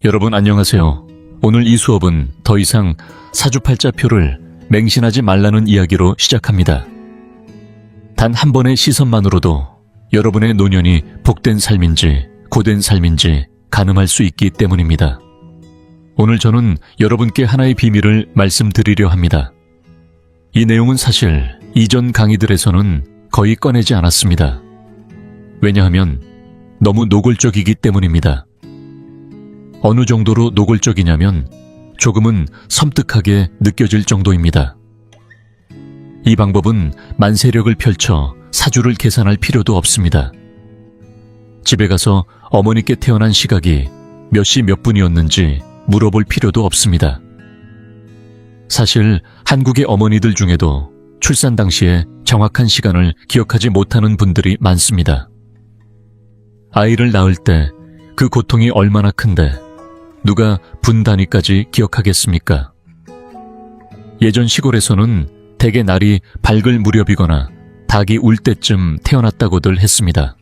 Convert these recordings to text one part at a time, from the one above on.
여러분 안녕하세요. 오늘 이 수업은 더 이상 사주팔자표를 맹신하지 말라는 이야기로 시작합니다. 단 한 번의 시선만으로도 여러분의 노년이 복된 삶인지 고된 삶인지 가늠할 수 있기 때문입니다. 오늘 저는 여러분께 하나의 비밀을 말씀드리려 합니다. 이 내용은 사실 이전 강의들에서는 거의 꺼내지 않았습니다. 왜냐하면 너무 노골적이기 때문입니다. 어느 정도로 노골적이냐면 조금은 섬뜩하게 느껴질 정도입니다. 이 방법은 만세력을 펼쳐 사주를 계산할 필요도 없습니다. 집에 가서 어머니께 태어난 시각이 몇 시 몇 분이었는지 물어볼 필요도 없습니다. 사실 한국의 어머니들 중에도 출산 당시에 정확한 시간을 기억하지 못하는 분들이 많습니다. 아이를 낳을 때 그 고통이 얼마나 큰데 누가 분 단위까지 기억하겠습니까? 예전 시골에서는 대개 날이 밝을 무렵이거나 닭이 울 때쯤 태어났다고들 했습니다.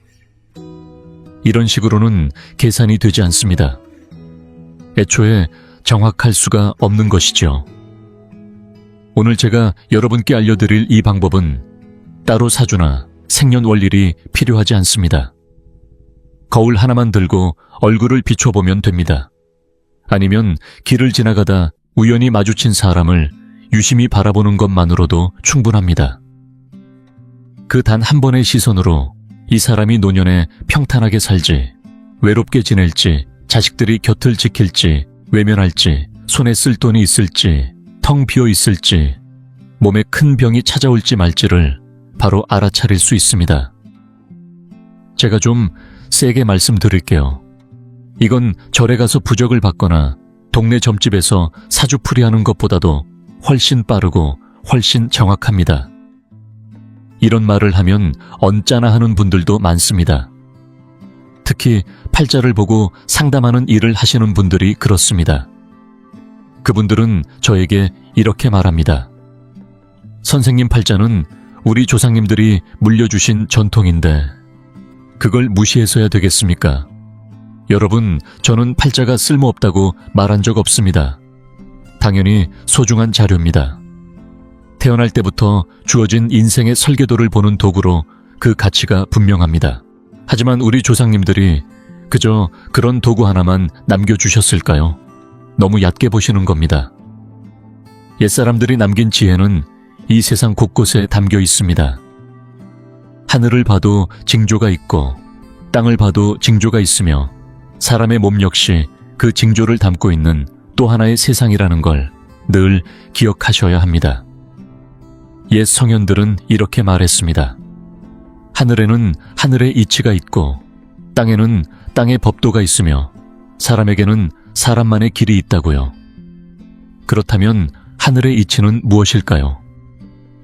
이런 식으로는 계산이 되지 않습니다. 애초에 정확할 수가 없는 것이죠. 오늘 제가 여러분께 알려드릴 이 방법은 따로 사주나 생년월일이 필요하지 않습니다. 거울 하나만 들고 얼굴을 비춰보면 됩니다. 아니면 길을 지나가다 우연히 마주친 사람을 유심히 바라보는 것만으로도 충분합니다. 그 단 한 번의 시선으로 이 사람이 노년에 평탄하게 살지, 외롭게 지낼지, 자식들이 곁을 지킬지, 외면할지, 손에 쓸 돈이 있을지, 텅 비어 있을지, 몸에 큰 병이 찾아올지 말지를 바로 알아차릴 수 있습니다. 제가 좀 세게 말씀드릴게요. 이건 절에 가서 부적을 받거나 동네 점집에서 사주풀이하는 것보다도 훨씬 빠르고 훨씬 정확합니다. 이런 말을 하면 언짢아 하는 분들도 많습니다. 특히 팔자를 보고 상담하는 일을 하시는 분들이 그렇습니다. 그분들은 저에게 이렇게 말합니다. 선생님, 팔자는 우리 조상님들이 물려주신 전통인데 그걸 무시해서야 되겠습니까? 여러분, 저는 팔자가 쓸모없다고 말한 적 없습니다. 당연히 소중한 자료입니다. 태어날 때부터 주어진 인생의 설계도를 보는 도구로 그 가치가 분명합니다. 하지만 우리 조상님들이 그저 그런 도구 하나만 남겨주셨을까요? 너무 얕게 보시는 겁니다. 옛사람들이 남긴 지혜는 이 세상 곳곳에 담겨 있습니다. 하늘을 봐도 징조가 있고 땅을 봐도 징조가 있으며 사람의 몸 역시 그 징조를 담고 있는 또 하나의 세상이라는 걸 늘 기억하셔야 합니다. 옛 성현들은 이렇게 말했습니다. 하늘에는 하늘의 이치가 있고 땅에는 땅의 법도가 있으며 사람에게는 사람만의 길이 있다고요. 그렇다면 하늘의 이치는 무엇일까요?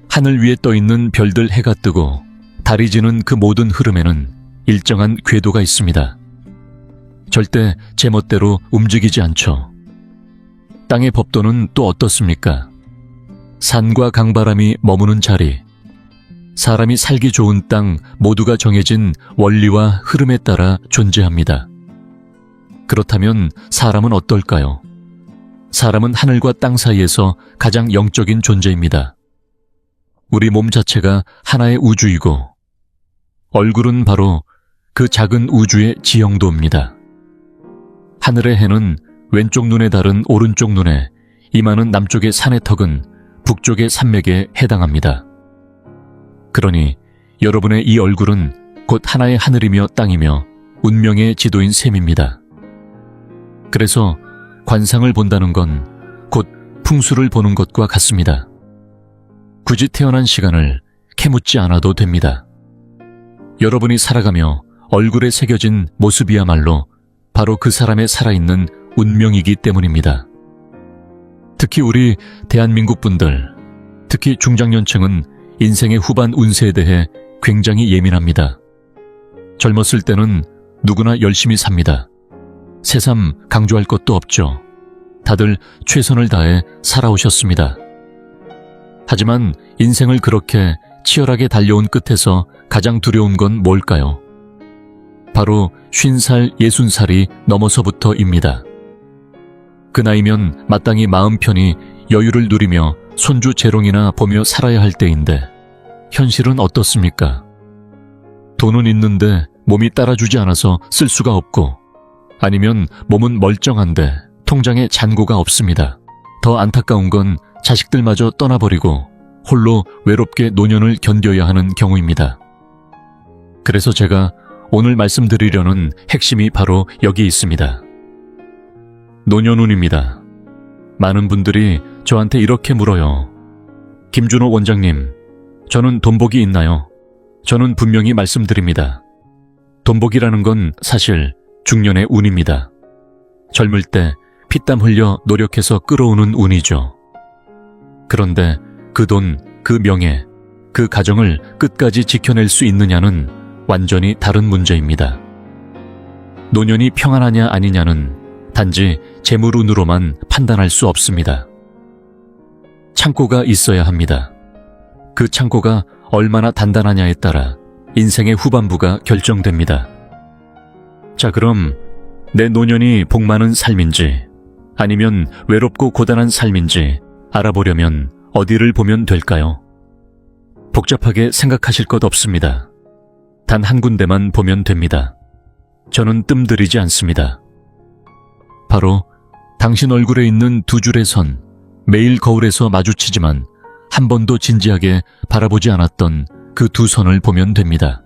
하늘 위에 떠있는 별들, 해가 뜨고 달이 지는 그 모든 흐름에는 일정한 궤도가 있습니다. 절대 제멋대로 움직이지 않죠. 땅의 법도는 또 어떻습니까? 산과 강바람이 머무는 자리, 사람이 살기 좋은 땅 모두가 정해진 원리와 흐름에 따라 존재합니다. 그렇다면 사람은 어떨까요? 사람은 하늘과 땅 사이에서 가장 영적인 존재입니다. 우리 몸 자체가 하나의 우주이고 얼굴은 바로 그 작은 우주의 지형도입니다. 하늘의 해는 왼쪽 눈에 다른 오른쪽 눈에, 임하는 남쪽의 산의 턱은 북쪽의 산맥에 해당합니다. 그러니 여러분의 이 얼굴은 곧 하나의 하늘이며 땅이며 운명의 지도인 셈입니다. 그래서 관상을 본다는 건 곧 풍수를 보는 것과 같습니다. 굳이 태어난 시간을 캐묻지 않아도 됩니다. 여러분이 살아가며 얼굴에 새겨진 모습이야말로 바로 그 사람의 살아있는 운명이기 때문입니다. 특히 우리 대한민국 분들, 특히 중장년층은 인생의 후반 운세에 대해 굉장히 예민합니다. 젊었을 때는 누구나 열심히 삽니다. 새삼 강조할 것도 없죠. 다들 최선을 다해 살아오셨습니다. 하지만 인생을 그렇게 치열하게 달려온 끝에서 가장 두려운 건 뭘까요? 바로 50살, 60살이 넘어서부터입니다. 그 나이면 마땅히 마음 편히 여유를 누리며 손주 재롱이나 보며 살아야 할 때인데 현실은 어떻습니까? 돈은 있는데 몸이 따라주지 않아서 쓸 수가 없고, 아니면 몸은 멀쩡한데 통장에 잔고가 없습니다. 더 안타까운 건 자식들마저 떠나버리고 홀로 외롭게 노년을 견뎌야 하는 경우입니다. 그래서 제가 오늘 말씀드리려는 핵심이 바로 여기 있습니다. 노년운입니다. 많은 분들이 저한테 이렇게 물어요. 김준호 원장님, 저는 돈복이 있나요? 저는 분명히 말씀드립니다. 돈복이라는 건 사실 중년의 운입니다. 젊을 때 피땀 흘려 노력해서 끌어오는 운이죠. 그런데 그 돈, 그 명예, 그 가정을 끝까지 지켜낼 수 있느냐는 완전히 다른 문제입니다. 노년이 평안하냐 아니냐는 단지 재물운으로만 판단할 수 없습니다. 창고가 있어야 합니다. 그 창고가 얼마나 단단하냐에 따라 인생의 후반부가 결정됩니다. 자, 그럼 내 노년이 복 많은 삶인지 아니면 외롭고 고단한 삶인지 알아보려면 어디를 보면 될까요? 복잡하게 생각하실 것 없습니다. 단 한 군데만 보면 됩니다. 저는 뜸들이지 않습니다. 바로 당신 얼굴에 있는 두 줄의 선, 매일 거울에서 마주치지만 한 번도 진지하게 바라보지 않았던 그 두 선을 보면 됩니다.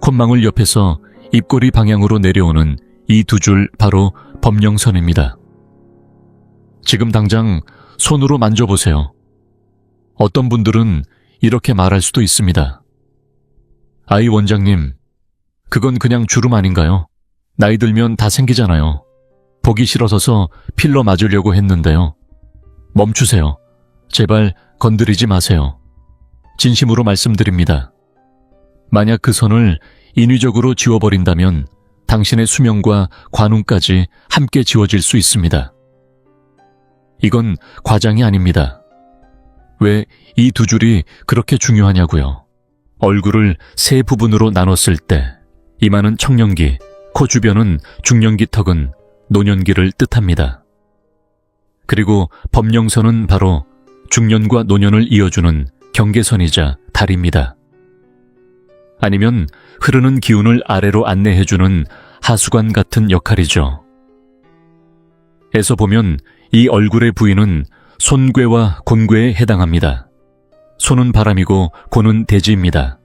콧망울 옆에서 입꼬리 방향으로 내려오는 이 두 줄 바로 법령선입니다. 지금 당장 손으로 만져보세요. 어떤 분들은 이렇게 말할 수도 있습니다. 아이 원장님, 그건 그냥 주름 아닌가요? 나이 들면 다 생기잖아요. 보기 싫어서 필러 맞으려고 했는데요. 멈추세요. 제발 건드리지 마세요. 진심으로 말씀드립니다. 만약 그 선을 인위적으로 지워버린다면 당신의 수명과 관운까지 함께 지워질 수 있습니다. 이건 과장이 아닙니다. 왜 이 두 줄이 그렇게 중요하냐고요. 얼굴을 세 부분으로 나눴을 때 이마는 청년기, 코 주변은 중년기, 턱은 노년기를 뜻합니다. 그리고 법령선은 바로 중년과 노년을 이어주는 경계선이자 다리입니다. 아니면 흐르는 기운을 아래로 안내해주는 하수관 같은 역할이죠. 에서 보면 이 얼굴의 부위는 손괴와 곤괴에 해당합니다. 손은 바람이고 곤은 대지입니다.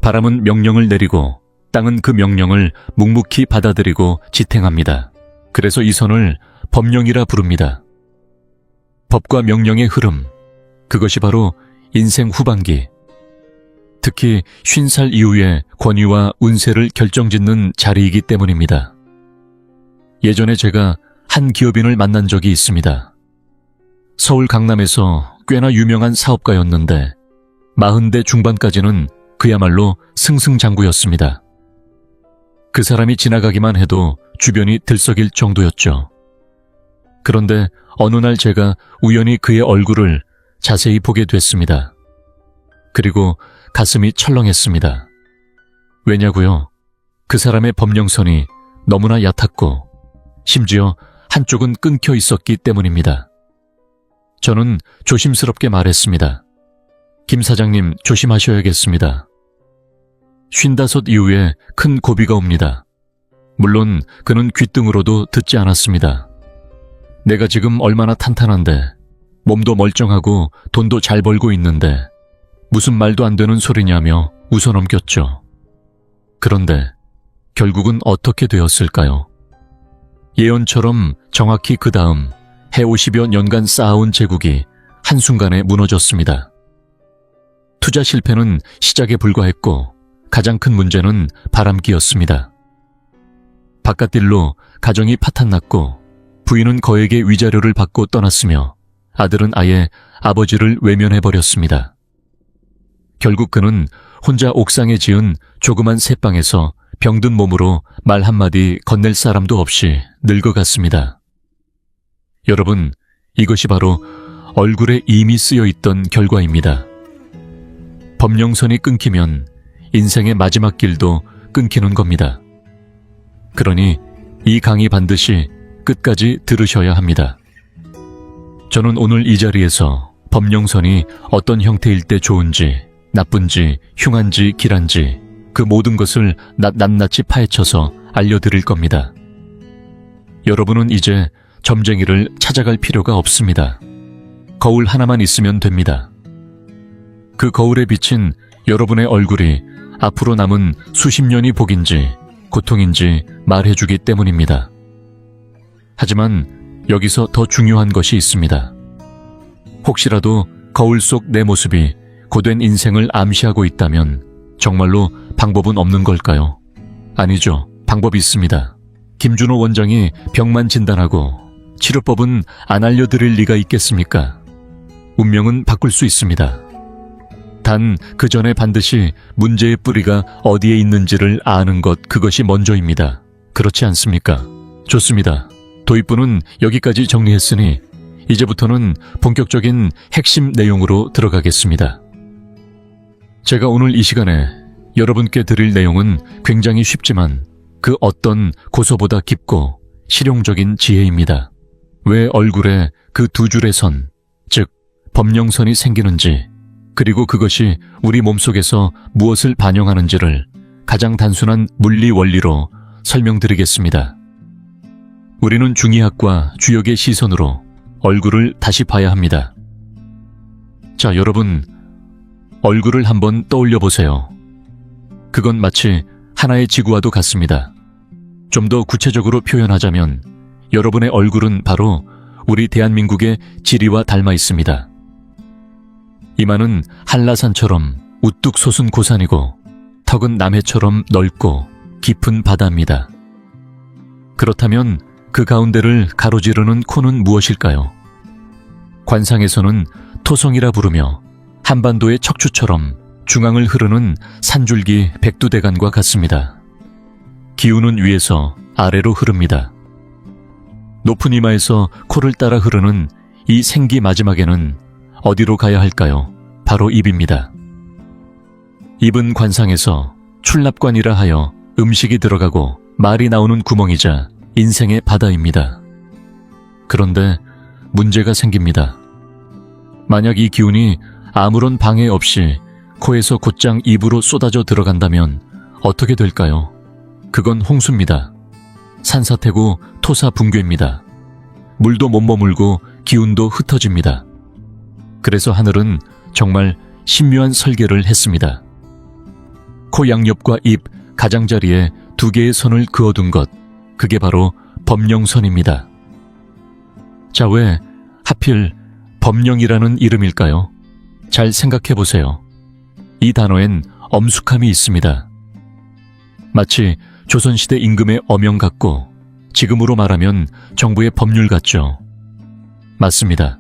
바람은 명령을 내리고 땅은 그 명령을 묵묵히 받아들이고 지탱합니다. 그래서 이 선을 법령이라 부릅니다. 법과 명령의 흐름, 그것이 바로 인생 후반기, 특히 50살 이후의 권위와 운세를 결정짓는 자리이기 때문입니다. 예전에 제가 한 기업인을 만난 적이 있습니다. 서울 강남에서 꽤나 유명한 사업가였는데 40대 중반까지는 그야말로 승승장구였습니다. 그 사람이 지나가기만 해도 주변이 들썩일 정도였죠. 그런데 어느 날 제가 우연히 그의 얼굴을 자세히 보게 됐습니다. 그리고 가슴이 철렁했습니다. 왜냐고요? 그 사람의 법령선이 너무나 얕았고 심지어 한쪽은 끊겨 있었기 때문입니다. 저는 조심스럽게 말했습니다. 김 사장님, 조심하셔야겠습니다. 55 이후에 큰 고비가 옵니다. 물론 그는 귓등으로도 듣지 않았습니다. 내가 지금 얼마나 탄탄한데, 몸도 멀쩡하고 돈도 잘 벌고 있는데 무슨 말도 안 되는 소리냐며 웃어넘겼죠. 그런데 결국은 어떻게 되었을까요? 예언처럼 정확히 그 다음 해 50여 년간 쌓아온 제국이 한순간에 무너졌습니다. 투자 실패는 시작에 불과했고 가장 큰 문제는 바람기였습니다. 바깥일로 가정이 파탄났고 부인은 거액의 위자료를 받고 떠났으며 아들은 아예 아버지를 외면해버렸습니다. 결국 그는 혼자 옥상에 지은 조그만 새방에서 병든 몸으로 말 한마디 건넬 사람도 없이 늙어갔습니다. 여러분, 이것이 바로 얼굴에 이미 쓰여있던 결과입니다. 법령선이 끊기면 인생의 마지막 길도 끊기는 겁니다. 그러니 이 강이 반드시 끝까지 들으셔야 합니다. 저는 오늘 이 자리에서 법령선이 어떤 형태일 때 좋은지, 나쁜지, 흉한지, 길한지 그 모든 것을 낱낱이 파헤쳐서 알려드릴 겁니다. 여러분은 이제 점쟁이를 찾아갈 필요가 없습니다. 거울 하나만 있으면 됩니다. 그 거울에 비친 여러분의 얼굴이 앞으로 남은 수십 년이 복인지 고통인지 말해주기 때문입니다. 하지만 여기서 더 중요한 것이 있습니다. 혹시라도 거울 속 내 모습이 고된 인생을 암시하고 있다면 정말로 방법은 없는 걸까요? 아니죠. 방법이 있습니다. 김준호 원장이 병만 진단하고 치료법은 안 알려드릴 리가 있겠습니까? 운명은 바꿀 수 있습니다. 단 그 전에 반드시 문제의 뿌리가 어디에 있는지를 아는 것, 그것이 먼저입니다. 그렇지 않습니까? 좋습니다. 도입부는 여기까지 정리했으니 이제부터는 본격적인 핵심 내용으로 들어가겠습니다. 제가 오늘 이 시간에 여러분께 드릴 내용은 굉장히 쉽지만 그 어떤 고서보다 깊고 실용적인 지혜입니다. 왜 얼굴에 그 두 줄의 선, 즉 법령선이 생기는지, 그리고 그것이 우리 몸속에서 무엇을 반영하는지를 가장 단순한 물리 원리로 설명드리겠습니다. 우리는 중이학과 주역의 시선으로 얼굴을 다시 봐야 합니다. 자, 여러분, 얼굴을 한번 떠올려 보세요. 그건 마치 하나의 지구와도 같습니다. 좀 더 구체적으로 표현하자면 여러분의 얼굴은 바로 우리 대한민국의 지리와 닮아 있습니다. 이마는 한라산처럼 우뚝 솟은 고산이고 턱은 남해처럼 넓고 깊은 바다입니다. 그렇다면 그 가운데를 가로지르는 코는 무엇일까요? 관상에서는 토성이라 부르며 한반도의 척추처럼 중앙을 흐르는 산줄기 백두대간과 같습니다. 기운은 위에서 아래로 흐릅니다. 높은 이마에서 코를 따라 흐르는 이 생기 마지막에는 어디로 가야 할까요? 바로 입입니다. 입은 관상에서 출납관이라 하여 음식이 들어가고 말이 나오는 구멍이자 인생의 바다입니다. 그런데 문제가 생깁니다. 만약 이 기운이 아무런 방해 없이 코에서 곧장 입으로 쏟아져 들어간다면 어떻게 될까요? 그건 홍수입니다. 산사태고 토사 붕괴입니다. 물도 못 머물고 기운도 흩어집니다. 그래서 하늘은 정말 신묘한 설계를 했습니다. 코 양옆과 입 가장자리에 두 개의 선을 그어둔 것, 그게 바로 법령선입니다. 자, 왜 하필 법령이라는 이름일까요? 잘 생각해 보세요. 이 단어엔 엄숙함이 있습니다. 마치 조선시대 임금의 어명 같고 지금으로 말하면 정부의 법률 같죠. 맞습니다.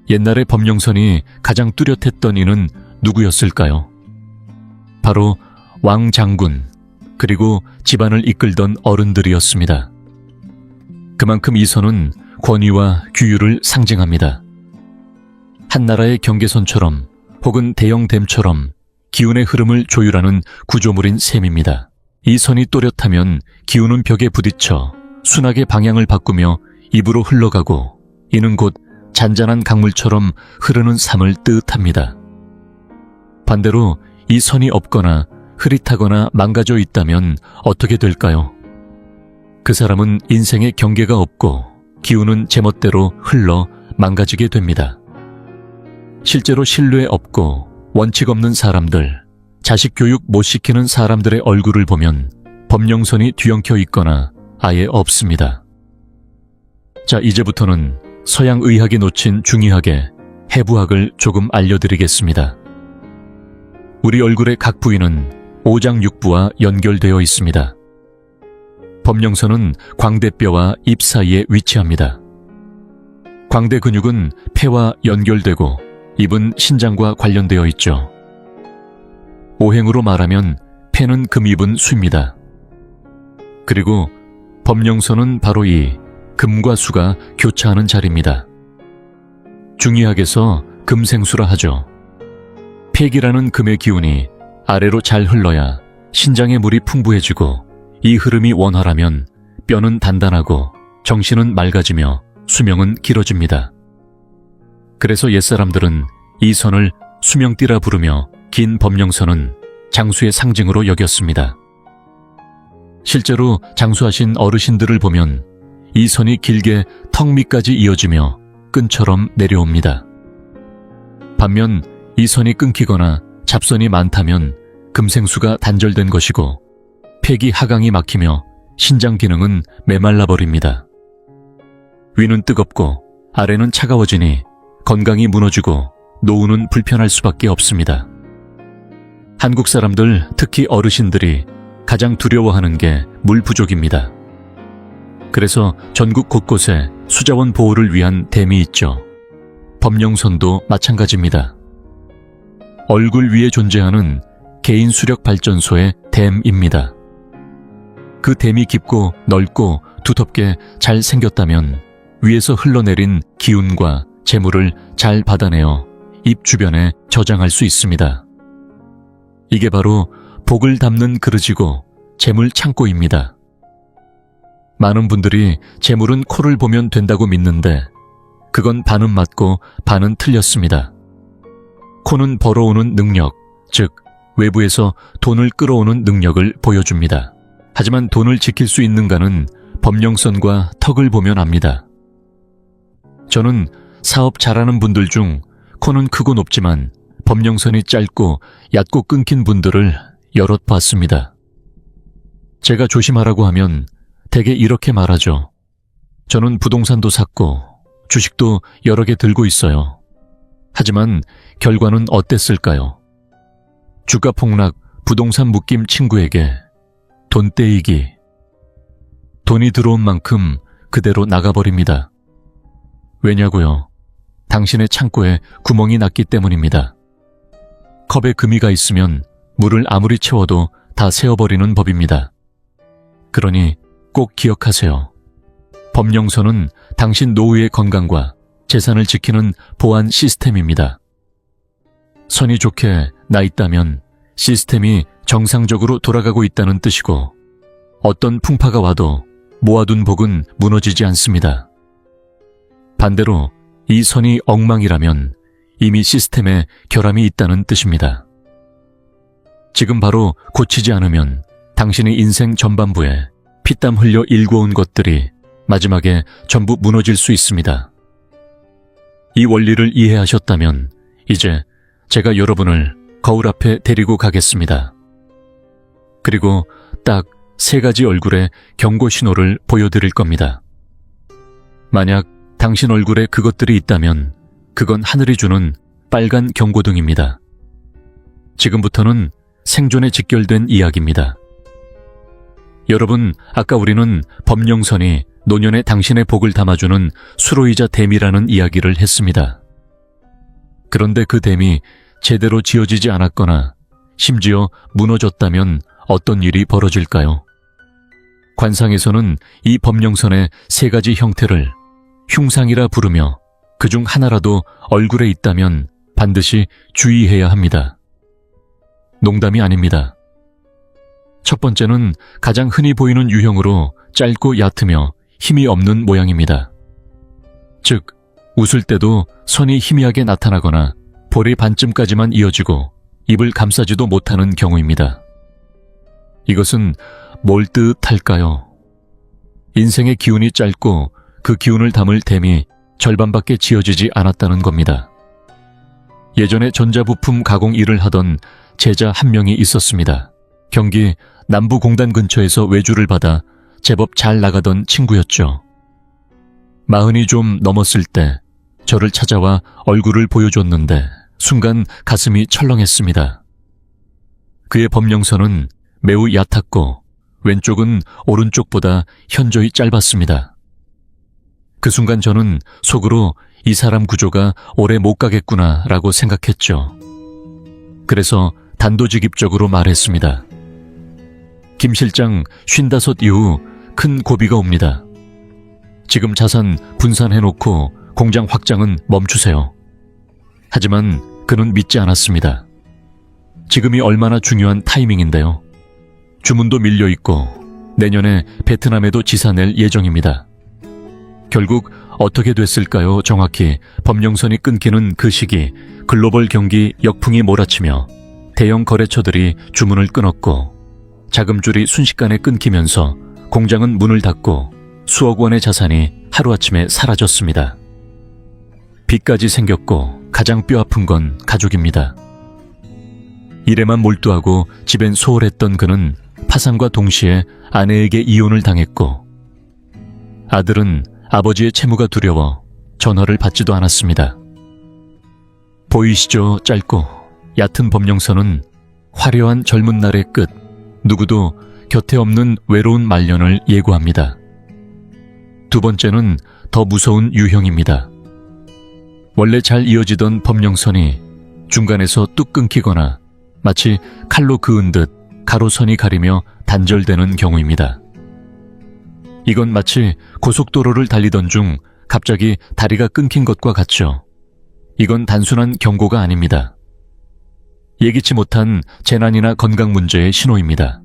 옛날에 법령선이 가장 뚜렷했던 이는 누구였을까요? 바로 왕장군, 그리고 집안을 이끌던 어른들이었습니다. 그만큼 이 선은 권위와 규율을 상징합니다. 한 나라의 경계선처럼 혹은 대형 댐처럼 기운의 흐름을 조율하는 구조물인 셈입니다. 이 선이 또렷하면 기운은 벽에 부딪혀 순하게 방향을 바꾸며 입으로 흘러가고 이는 곧 잔잔한 강물처럼 흐르는 삶을 뜻합니다. 반대로 이 선이 없거나 흐릿하거나 망가져 있다면 어떻게 될까요? 그 사람은 인생의 경계가 없고 기운은 제멋대로 흘러 망가지게 됩니다. 실제로 신뢰 없고 원칙 없는 사람들, 자식 교육 못 시키는 사람들의 얼굴을 보면 법령선이 뒤엉켜 있거나 아예 없습니다. 자, 이제부터는 서양 의학이 놓친 중의학의 해부학을 조금 알려드리겠습니다. 우리 얼굴의 각 부위는 오장육부와 연결되어 있습니다. 법령선은 광대뼈와 입 사이에 위치합니다. 광대 근육은 폐와 연결되고 입은 신장과 관련되어 있죠. 오행으로 말하면 폐는 금, 입은 수입니다. 그리고 법령선은 바로 이 금과 수가 교차하는 자리입니다. 중의학에서 금생수라 하죠. 폐기라는 금의 기운이 아래로 잘 흘러야 신장의 물이 풍부해지고 이 흐름이 원활하면 뼈는 단단하고 정신은 맑아지며 수명은 길어집니다. 그래서 옛사람들은 이 선을 수명띠라 부르며 긴 법령선은 장수의 상징으로 여겼습니다. 실제로 장수하신 어르신들을 보면 이 선이 길게 턱 밑까지 이어지며 끈처럼 내려옵니다. 반면 이 선이 끊기거나 잡선이 많다면 금생수가 단절된 것이고 폐기 하강이 막히며 신장 기능은 메말라 버립니다. 위는 뜨겁고 아래는 차가워지니 건강이 무너지고 노후는 불편할 수밖에 없습니다. 한국 사람들, 특히 어르신들이 가장 두려워하는 게 물 부족입니다. 그래서 전국 곳곳에 수자원 보호를 위한 댐이 있죠. 법령선도 마찬가지입니다. 얼굴 위에 존재하는 개인 수력 발전소의 댐입니다. 그 댐이 깊고 넓고 두텁게 잘 생겼다면 위에서 흘러내린 기운과 재물을 잘 받아내어 입 주변에 저장할 수 있습니다. 이게 바로 복을 담는 그릇이고 재물 창고입니다. 많은 분들이 재물은 코를 보면 된다고 믿는데 그건 반은 맞고 반은 틀렸습니다. 코는 벌어오는 능력, 즉 외부에서 돈을 끌어오는 능력을 보여줍니다. 하지만 돈을 지킬 수 있는가는 법령선과 턱을 보면 압니다. 저는 사업 잘하는 분들 중 코는 크고 높지만 법령선이 짧고 얕고 끊긴 분들을 여럿 봤습니다. 제가 조심하라고 하면 대개 이렇게 말하죠. 저는 부동산도 샀고 주식도 여러 개 들고 있어요. 하지만 결과는 어땠을까요? 주가 폭락, 부동산 묶임 친구에게 돈 떼이기. 돈이 들어온 만큼 그대로 나가버립니다. 왜냐고요? 당신의 창고에 구멍이 났기 때문입니다. 컵에 금이가 있으면 물을 아무리 채워도 다 새어버리는 법입니다. 그러니 꼭 기억하세요. 법령선은 당신 노후의 건강과 재산을 지키는 보안 시스템입니다. 선이 좋게 나 있다면 시스템이 정상적으로 돌아가고 있다는 뜻이고 어떤 풍파가 와도 모아둔 복은 무너지지 않습니다. 반대로 이 선이 엉망이라면 이미 시스템에 결함이 있다는 뜻입니다. 지금 바로 고치지 않으면 당신의 인생 전반부에 피땀 흘려 일궈온 것들이 마지막에 전부 무너질 수 있습니다. 이 원리를 이해하셨다면 이제 제가 여러분을 거울 앞에 데리고 가겠습니다. 그리고 딱 3가지 얼굴의 경고 신호를 보여드릴 겁니다. 만약 당신 얼굴에 그것들이 있다면 그건 하늘이 주는 빨간 경고등입니다. 지금부터는 생존에 직결된 이야기입니다. 여러분, 아까 우리는 법령선이 노년에 당신의 복을 담아주는 수로이자 댐이라는 이야기를 했습니다. 그런데 그 댐이 제대로 지어지지 않았거나 심지어 무너졌다면 어떤 일이 벌어질까요? 관상에서는 이 법령선의 3가지 형태를 흉상이라 부르며 그중 하나라도 얼굴에 있다면 반드시 주의해야 합니다. 농담이 아닙니다. 첫 번째는 가장 흔히 보이는 유형으로 짧고 얕으며 힘이 없는 모양입니다. 즉, 웃을 때도 선이 희미하게 나타나거나 볼의 반쯤까지만 이어지고 입을 감싸지도 못하는 경우입니다. 이것은 뭘 뜻할까요? 인생의 기운이 짧고 그 기운을 담을 댐이 절반밖에 지어지지 않았다는 겁니다. 예전에 전자부품 가공 일을 하던 제자 한 명이 있었습니다. 경기 남부공단 근처에서 외주를 받아 제법 잘 나가던 친구였죠. 40이 좀 넘었을 때 저를 찾아와 얼굴을 보여줬는데 순간 가슴이 철렁했습니다. 그의 법령선은 매우 얕았고 왼쪽은 오른쪽보다 현저히 짧았습니다. 그 순간 저는 속으로 이 사람 구조가 오래 못 가겠구나 라고 생각했죠. 그래서 단도직입적으로 말했습니다. 김 실장 55 이후 큰 고비가 옵니다. 지금 자산 분산해놓고 공장 확장은 멈추세요. 하지만 그는 믿지 않았습니다. 지금이 얼마나 중요한 타이밍인데요. 주문도 밀려있고 내년에 베트남에도 지사 낼 예정입니다. 결국 어떻게 됐을까요? 정확히 법령선이 끊기는 그 시기 글로벌 경기 역풍이 몰아치며 대형 거래처들이 주문을 끊었고 자금줄이 순식간에 끊기면서 공장은 문을 닫고 수억 원의 자산이 하루아침에 사라졌습니다. 빚까지 생겼고 가장 뼈아픈 건 가족입니다. 일에만 몰두하고 집엔 소홀했던 그는 파산과 동시에 아내에게 이혼을 당했고 아들은 아버지의 채무가 두려워 전화를 받지도 않았습니다. 보이시죠? 짧고 얕은 법령선은 화려한 젊은 날의 끝, 누구도 곁에 없는 외로운 말년을 예고합니다. 두 번째는 더 무서운 유형입니다. 원래 잘 이어지던 법령선이 중간에서 뚝 끊기거나 마치 칼로 그은 듯 가로선이 가리며 단절되는 경우입니다. 이건 마치 고속도로를 달리던 중 갑자기 다리가 끊긴 것과 같죠. 이건 단순한 경고가 아닙니다. 예기치 못한 재난이나 건강 문제의 신호입니다.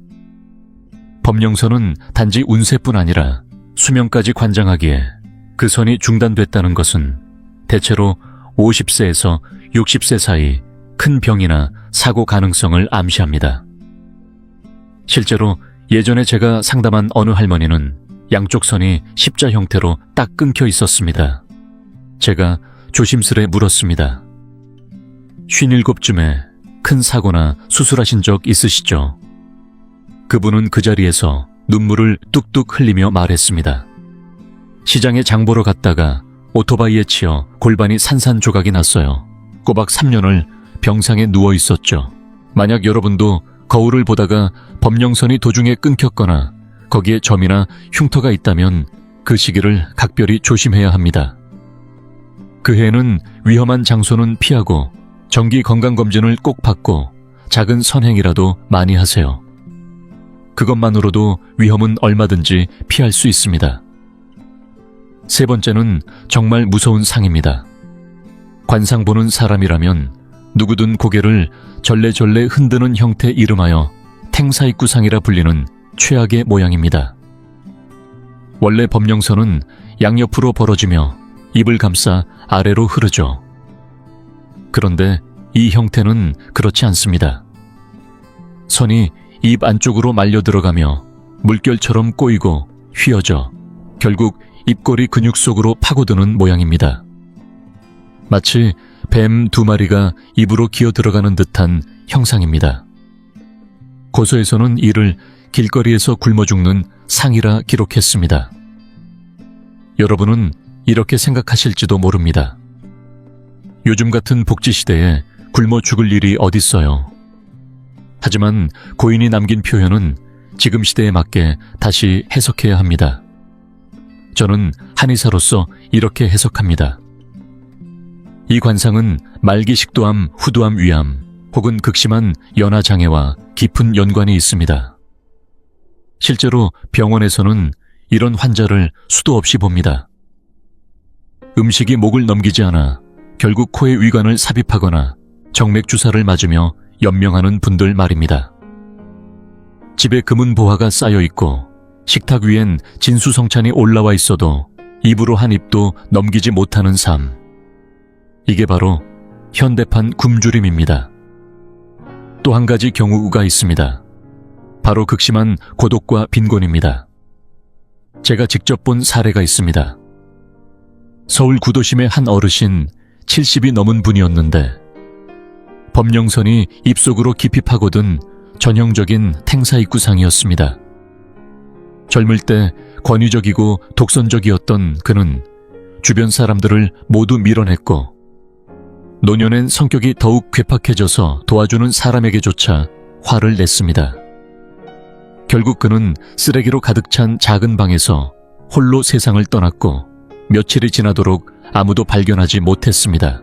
법령선은 단지 운세뿐 아니라 수명까지 관장하기에 그 선이 중단됐다는 것은 대체로 50세에서 60세 사이 큰 병이나 사고 가능성을 암시합니다. 실제로 예전에 제가 상담한 어느 할머니는 양쪽 선이 십자 형태로 딱 끊겨 있었습니다. 제가 조심스레 물었습니다. 57쯤에 큰 사고나 수술하신 적 있으시죠? 그분은 그 자리에서 눈물을 뚝뚝 흘리며 말했습니다. 시장에 장 보러 갔다가 오토바이에 치여 골반이 산산조각이 났어요. 꼬박 3년을 병상에 누워 있었죠. 만약 여러분도 거울을 보다가 법령선이 도중에 끊겼거나 거기에 점이나 흉터가 있다면 그 시기를 각별히 조심해야 합니다. 그 해에는 위험한 장소는 피하고 정기 건강검진을 꼭 받고 작은 선행이라도 많이 하세요. 그것만으로도 위험은 얼마든지 피할 수 있습니다. 세 번째는 정말 무서운 상입니다. 관상 보는 사람이라면 누구든 고개를 절레절레 흔드는 형태 이름하여 탱사입구상이라 불리는 최악의 모양입니다. 원래 법령선은 양옆으로 벌어지며 입을 감싸 아래로 흐르죠. 그런데 이 형태는 그렇지 않습니다. 선이 입 안쪽으로 말려 들어가며 물결처럼 꼬이고 휘어져 결국 입꼬리 근육 속으로 파고드는 모양입니다. 마치 뱀 2마리가 입으로 기어 들어가는 듯한 형상입니다. 고서에서는 이를 길거리에서 굶어 죽는 상이라 기록했습니다. 여러분은 이렇게 생각하실지도 모릅니다. 요즘 같은 복지시대에 굶어 죽을 일이 어딨어요. 하지만 고인이 남긴 표현은 지금 시대에 맞게 다시 해석해야 합니다. 저는 한의사로서 이렇게 해석합니다. 이 관상은 말기 식도암, 후두암, 위암 혹은 극심한 연하장애와 깊은 연관이 있습니다. 실제로 병원에서는 이런 환자를 수도 없이 봅니다. 음식이 목을 넘기지 않아 결국 코에 위관을 삽입하거나 정맥 주사를 맞으며 연명하는 분들 말입니다. 집에 금은 보화가 쌓여 있고 식탁 위엔 진수성찬이 올라와 있어도 입으로 한 입도 넘기지 못하는 삶. 이게 바로 현대판 굶주림입니다. 또 한 가지 경우가 있습니다. 바로 극심한 고독과 빈곤입니다. 제가 직접 본 사례가 있습니다. 서울 구도심의 한 어르신 70이 넘은 분이었는데 법령선이 입속으로 깊이 파고든 전형적인 탱사입구상이었습니다. 젊을 때 권위적이고 독선적이었던 그는 주변 사람들을 모두 밀어냈고 노년엔 성격이 더욱 괴팍해져서 도와주는 사람에게조차 화를 냈습니다. 결국 그는 쓰레기로 가득 찬 작은 방에서 홀로 세상을 떠났고 며칠이 지나도록 아무도 발견하지 못했습니다.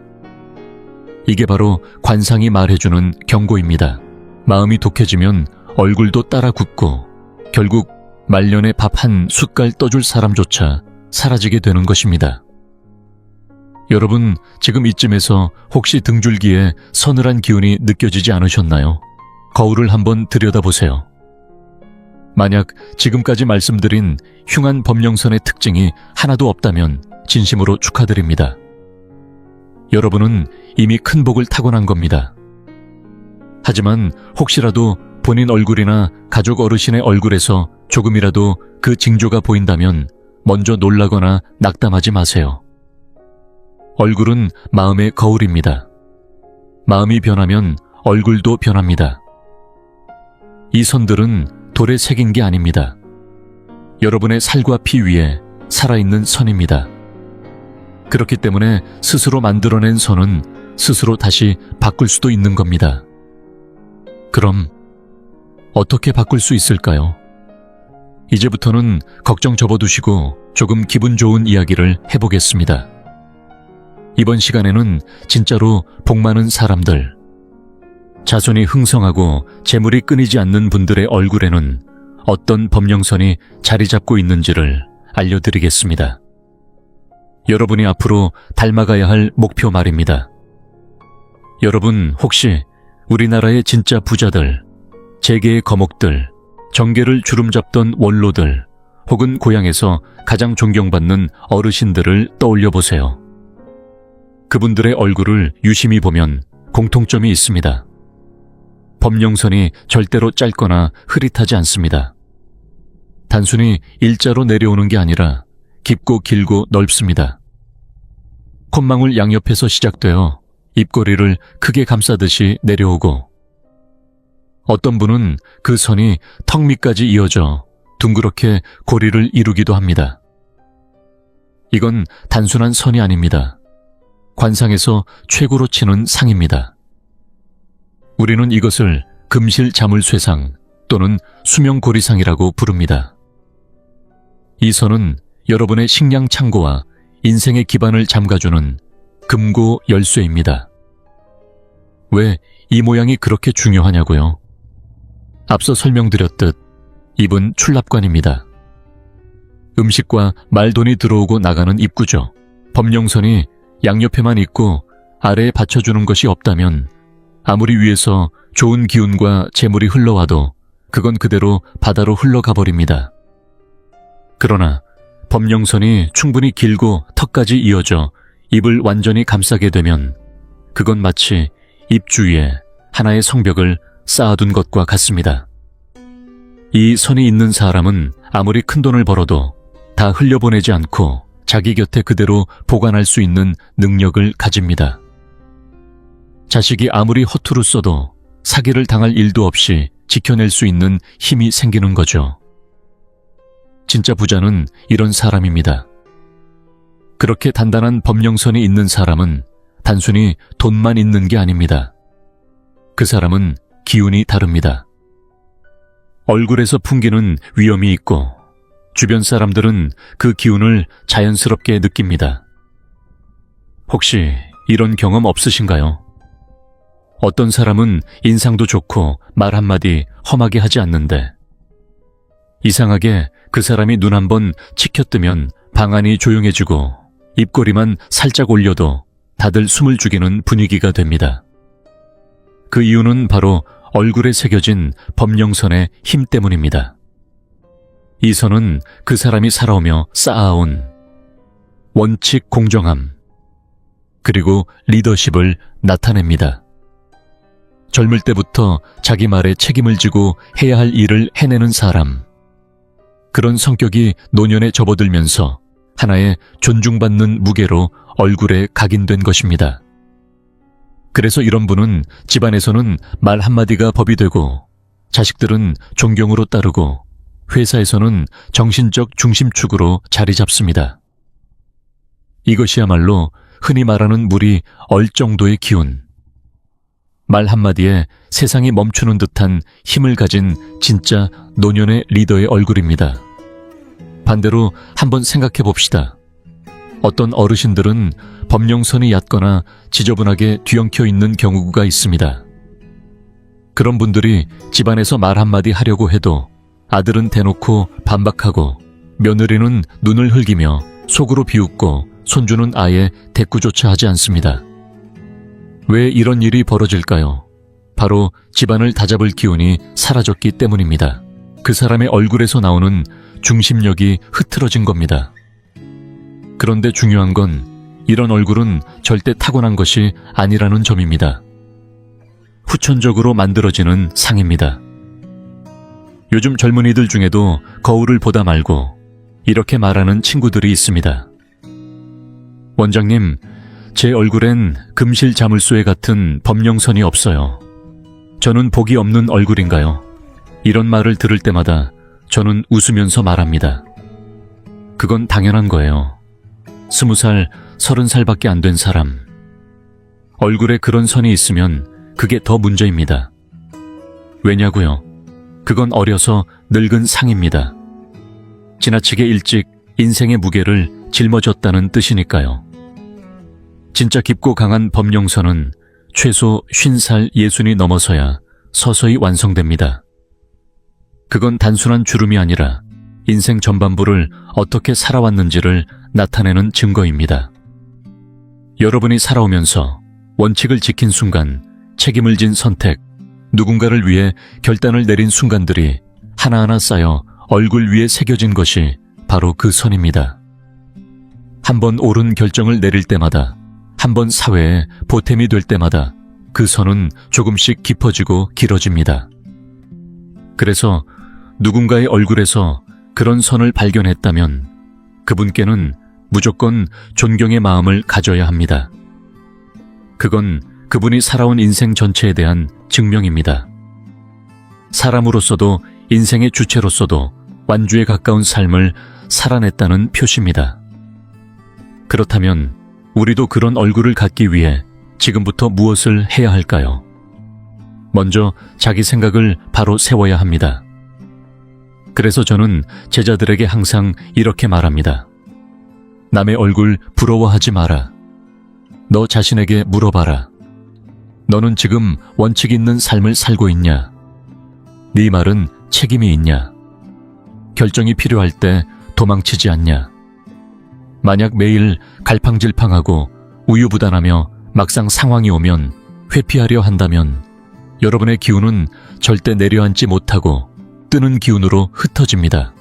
이게 바로 관상이 말해주는 경고입니다. 마음이 독해지면 얼굴도 따라 굳고 결국 말년에 밥 한 숟갈 떠줄 사람조차 사라지게 되는 것입니다. 여러분, 지금 이쯤에서 혹시 등줄기에 서늘한 기운이 느껴지지 않으셨나요? 거울을 한번 들여다보세요. 만약 지금까지 말씀드린 흉한 법령선의 특징이 하나도 없다면 진심으로 축하드립니다. 여러분은 이미 큰 복을 타고난 겁니다. 하지만 혹시라도 본인 얼굴이나 가족 어르신의 얼굴에서 조금이라도 그 징조가 보인다면 먼저 놀라거나 낙담하지 마세요. 얼굴은 마음의 거울입니다. 마음이 변하면 얼굴도 변합니다. 이 선들은 돌에 새긴 게 아닙니다. 여러분의 살과 피 위에 살아있는 선입니다. 그렇기 때문에 스스로 만들어낸 선은 스스로 다시 바꿀 수도 있는 겁니다. 그럼 어떻게 바꿀 수 있을까요? 이제부터는 걱정 접어두시고 조금 기분 좋은 이야기를 해보겠습니다. 이번 시간에는 진짜로 복 많은 사람들, 자손이 흥성하고 재물이 끊이지 않는 분들의 얼굴에는 어떤 법령선이 자리 잡고 있는지를 알려드리겠습니다. 여러분이 앞으로 닮아가야 할 목표 말입니다. 여러분 혹시 우리나라의 진짜 부자들, 재계의 거목들, 정계를 주름잡던 원로들, 혹은 고향에서 가장 존경받는 어르신들을 떠올려 보세요. 그분들의 얼굴을 유심히 보면 공통점이 있습니다. 법령선이 절대로 짧거나 흐릿하지 않습니다. 단순히 일자로 내려오는 게 아니라 깊고 길고 넓습니다. 콧망울 양옆에서 시작되어 입꼬리를 크게 감싸듯이 내려오고, 어떤 분은 그 선이 턱 밑까지 이어져 둥그렇게 고리를 이루기도 합니다. 이건 단순한 선이 아닙니다. 관상에서 최고로 치는 상입니다. 우리는 이것을 금실자물쇠상 또는 수명고리상이라고 부릅니다. 이 선은 여러분의 식량 창고와 인생의 기반을 잠가주는 금고 열쇠입니다. 왜 이 모양이 그렇게 중요하냐고요? 앞서 설명드렸듯 입은 출납관입니다. 음식과 말돈이 들어오고 나가는 입구죠. 법령선이 양옆에만 있고 아래에 받쳐주는 것이 없다면 아무리 위에서 좋은 기운과 재물이 흘러와도 그건 그대로 바다로 흘러가 버립니다. 그러나 법령선이 충분히 길고 턱까지 이어져 입을 완전히 감싸게 되면 그건 마치 입 주위에 하나의 성벽을 쌓아둔 것과 같습니다. 이 선이 있는 사람은 아무리 큰 돈을 벌어도 다 흘려보내지 않고 자기 곁에 그대로 보관할 수 있는 능력을 가집니다. 자식이 아무리 허투루 써도 사기를 당할 일도 없이 지켜낼 수 있는 힘이 생기는 거죠. 진짜 부자는 이런 사람입니다. 그렇게 단단한 법령선이 있는 사람은 단순히 돈만 있는 게 아닙니다. 그 사람은 기운이 다릅니다. 얼굴에서 풍기는 위엄이 있고 주변 사람들은 그 기운을 자연스럽게 느낍니다. 혹시 이런 경험 없으신가요? 어떤 사람은 인상도 좋고 말 한마디 험하게 하지 않는데 이상하게 그 사람이 눈 한번 치켜뜨면 방 안이 조용해지고 입꼬리만 살짝 올려도 다들 숨을 죽이는 분위기가 됩니다. 그 이유는 바로 얼굴에 새겨진 법령선의 힘 때문입니다. 이 선은 그 사람이 살아오며 쌓아온 원칙 공정함, 그리고 리더십을 나타냅니다. 젊을 때부터 자기 말에 책임을 지고 해야 할 일을 해내는 사람, 그런 성격이 노년에 접어들면서 하나의 존중받는 무게로 얼굴에 각인된 것입니다. 그래서 이런 분은 집안에서는 말 한마디가 법이 되고 자식들은 존경으로 따르고 회사에서는 정신적 중심축으로 자리 잡습니다. 이것이야말로 흔히 말하는 물이 얼 정도의 기운, 말 한마디에 세상이 멈추는 듯한 힘을 가진 진짜 노년의 리더의 얼굴입니다. 반대로 한번 생각해 봅시다. 어떤 어르신들은 법령선이 얕거나 지저분하게 뒤엉켜 있는 경우가 있습니다. 그런 분들이 집안에서 말 한마디 하려고 해도 아들은 대놓고 반박하고 며느리는 눈을 흘기며 속으로 비웃고 손주는 아예 대꾸조차 하지 않습니다. 왜 이런 일이 벌어질까요? 바로 집안을 다잡을 기운이 사라졌기 때문입니다. 그 사람의 얼굴에서 나오는 중심력이 흐트러진 겁니다. 그런데 중요한 건 이런 얼굴은 절대 타고난 것이 아니라는 점입니다. 후천적으로 만들어지는 상입니다. 요즘 젊은이들 중에도 거울을 보다 말고 이렇게 말하는 친구들이 있습니다. 원장님, 제 얼굴엔 금실 자물쇠 같은 범령선이 없어요. 저는 복이 없는 얼굴인가요? 이런 말을 들을 때마다 저는 웃으면서 말합니다. 그건 당연한 거예요. 20살, 30살밖에 안 된 사람. 얼굴에 그런 선이 있으면 그게 더 문제입니다. 왜냐고요? 그건 어려서 늙은 상입니다. 지나치게 일찍 인생의 무게를 짊어졌다는 뜻이니까요. 진짜 깊고 강한 범령선은 최소 50살 60이 넘어서야 서서히 완성됩니다. 그건 단순한 주름이 아니라 인생 전반부를 어떻게 살아왔는지를 나타내는 증거입니다. 여러분이 살아오면서 원칙을 지킨 순간, 책임을 진 선택, 누군가를 위해 결단을 내린 순간들이 하나하나 쌓여 얼굴 위에 새겨진 것이 바로 그 선입니다. 한 번 옳은 결정을 내릴 때마다, 한 번 사회에 보탬이 될 때마다 그 선은 조금씩 깊어지고 길어집니다. 그래서 누군가의 얼굴에서 그런 선을 발견했다면 그분께는 무조건 존경의 마음을 가져야 합니다. 그건 그분이 살아온 인생 전체에 대한 증명입니다. 사람으로서도 인생의 주체로서도 완주에 가까운 삶을 살아냈다는 표시입니다. 그렇다면 우리도 그런 얼굴을 갖기 위해 지금부터 무엇을 해야 할까요? 먼저 자기 생각을 바로 세워야 합니다. 그래서 저는 제자들에게 항상 이렇게 말합니다. 남의 얼굴 부러워하지 마라. 너 자신에게 물어봐라. 너는 지금 원칙 있는 삶을 살고 있냐? 네 말은 책임이 있냐? 결정이 필요할 때 도망치지 않냐? 만약 매일 갈팡질팡하고 우유부단하며 막상 상황이 오면 회피하려 한다면 여러분의 기운은 절대 내려앉지 못하고 뜨는 기운으로 흩어집니다.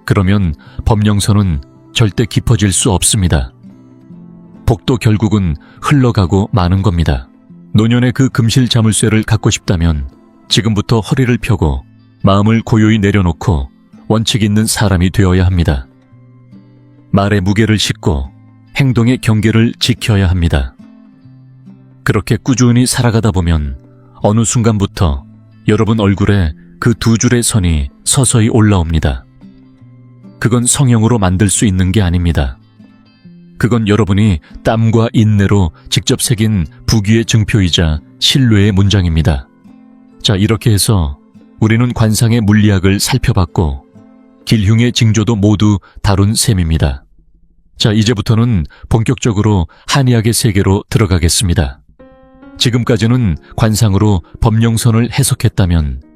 그러면 법령선은 절대 깊어질 수 없습니다. 복도 결국은 흘러가고 마는 겁니다. 노년의 그 금실 자물쇠를 갖고 싶다면 지금부터 허리를 펴고 마음을 고요히 내려놓고 원칙 있는 사람이 되어야 합니다. 말의 무게를 싣고 행동의 경계를 지켜야 합니다. 그렇게 꾸준히 살아가다 보면 어느 순간부터 여러분 얼굴에 그 두 줄의 선이 서서히 올라옵니다. 그건 성형으로 만들 수 있는 게 아닙니다. 그건 여러분이 땀과 인내로 직접 새긴 부귀의 증표이자 신뢰의 문장입니다. 자, 이렇게 해서 우리는 관상의 물리학을 살펴봤고 길흉의 징조도 모두 다룬 셈입니다. 자, 이제부터는 본격적으로 한의학의 세계로 들어가겠습니다. 지금까지는 관상으로 법령선을 해석했다면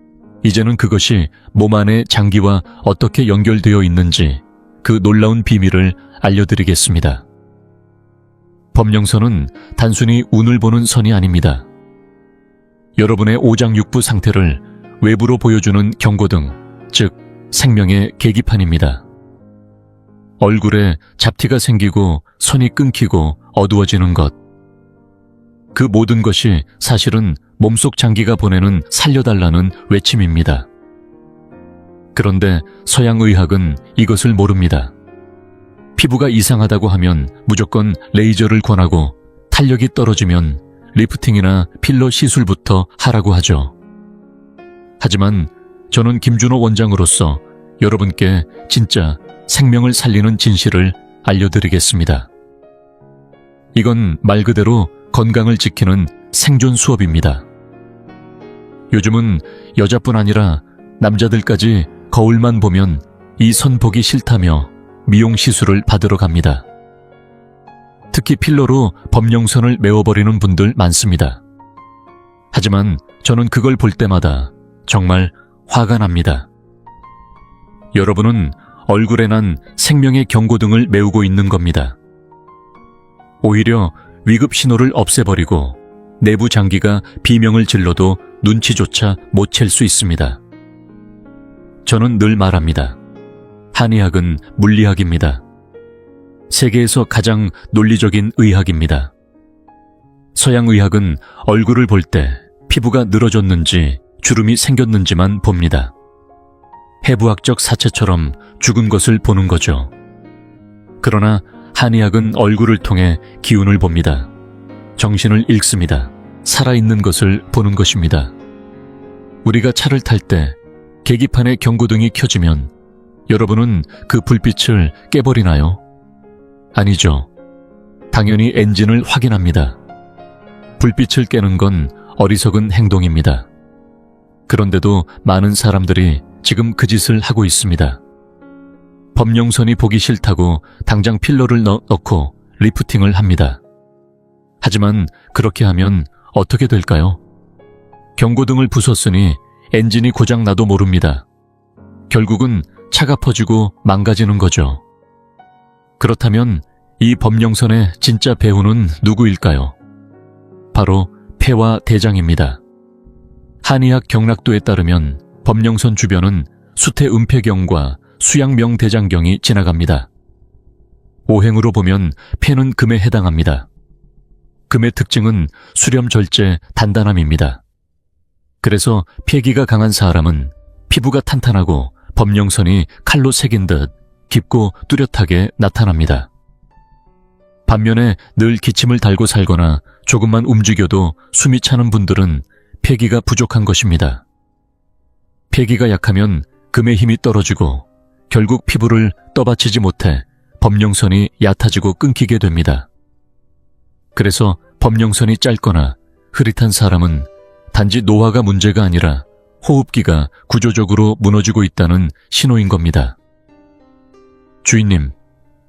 이제는 그것이 몸 안의 장기와 어떻게 연결되어 있는지 그 놀라운 비밀을 알려드리겠습니다. 법령선은 단순히 운을 보는 선이 아닙니다. 여러분의 오장육부 상태를 외부로 보여주는 경고등, 즉 생명의 계기판입니다. 얼굴에 잡티가 생기고 선이 끊기고 어두워지는 것, 그 모든 것이 사실은 몸속 장기가 보내는 살려달라는 외침입니다. 그런데 서양의학은 이것을 모릅니다. 피부가 이상하다고 하면 무조건 레이저를 권하고 탄력이 떨어지면 리프팅이나 필러 시술부터 하라고 하죠. 하지만 저는 김준호 원장으로서 여러분께 진짜 생명을 살리는 진실을 알려드리겠습니다. 이건 말 그대로 건강을 지키는 생존 수업입니다. 요즘은 여자뿐 아니라 남자들까지 거울만 보면 이 선 보기 싫다며 미용 시술을 받으러 갑니다. 특히 필러로 법령선을 메워버리는 분들 많습니다. 하지만 저는 그걸 볼 때마다 정말 화가 납니다. 여러분은 얼굴에 난 생명의 경고등을 메우고 있는 겁니다. 오히려 위급 신호를 없애버리고 내부 장기가 비명을 질러도 눈치조차 못 챌 수 있습니다. 저는 늘 말합니다. 한의학은 물리학입니다. 세계에서 가장 논리적인 의학입니다. 서양 의학은 얼굴을 볼 때 피부가 늘어졌는지 주름이 생겼는지만 봅니다. 해부학적 사체처럼 죽은 것을 보는 거죠. 그러나 한의학은 얼굴을 통해 기운을 봅니다. 정신을 읽습니다. 살아있는 것을 보는 것입니다. 우리가 차를 탈 때 계기판에 경고등이 켜지면 여러분은 그 불빛을 깨버리나요? 아니죠. 당연히 엔진을 확인합니다. 불빛을 깨는 건 어리석은 행동입니다. 그런데도 많은 사람들이 지금 그 짓을 하고 있습니다. 범용선이 보기 싫다고 당장 필러를 넣고 리프팅을 합니다. 하지만 그렇게 하면 어떻게 될까요? 경고등을 부쉈으니 엔진이 고장나도 모릅니다. 결국은 차가 퍼지고 망가지는 거죠. 그렇다면 이 범용선의 진짜 배우는 누구일까요? 바로 폐와 대장입니다. 한의학 경락도에 따르면 범용선 주변은 수태음폐경과 수양명대장경이 지나갑니다. 오행으로 보면 폐는 금에 해당합니다. 금의 특징은 수렴절제, 단단함입니다. 그래서 폐기가 강한 사람은 피부가 탄탄하고 범용선이 칼로 새긴 듯 깊고 뚜렷하게 나타납니다. 반면에 늘 기침을 달고 살거나 조금만 움직여도 숨이 차는 분들은 폐기가 부족한 것입니다. 폐기가 약하면 금의 힘이 떨어지고 결국 피부를 떠받치지 못해 범용선이 얕아지고 끊기게 됩니다. 그래서 범용선이 짧거나 흐릿한 사람은 단지 노화가 문제가 아니라 호흡기가 구조적으로 무너지고 있다는 신호인 겁니다. 주인님,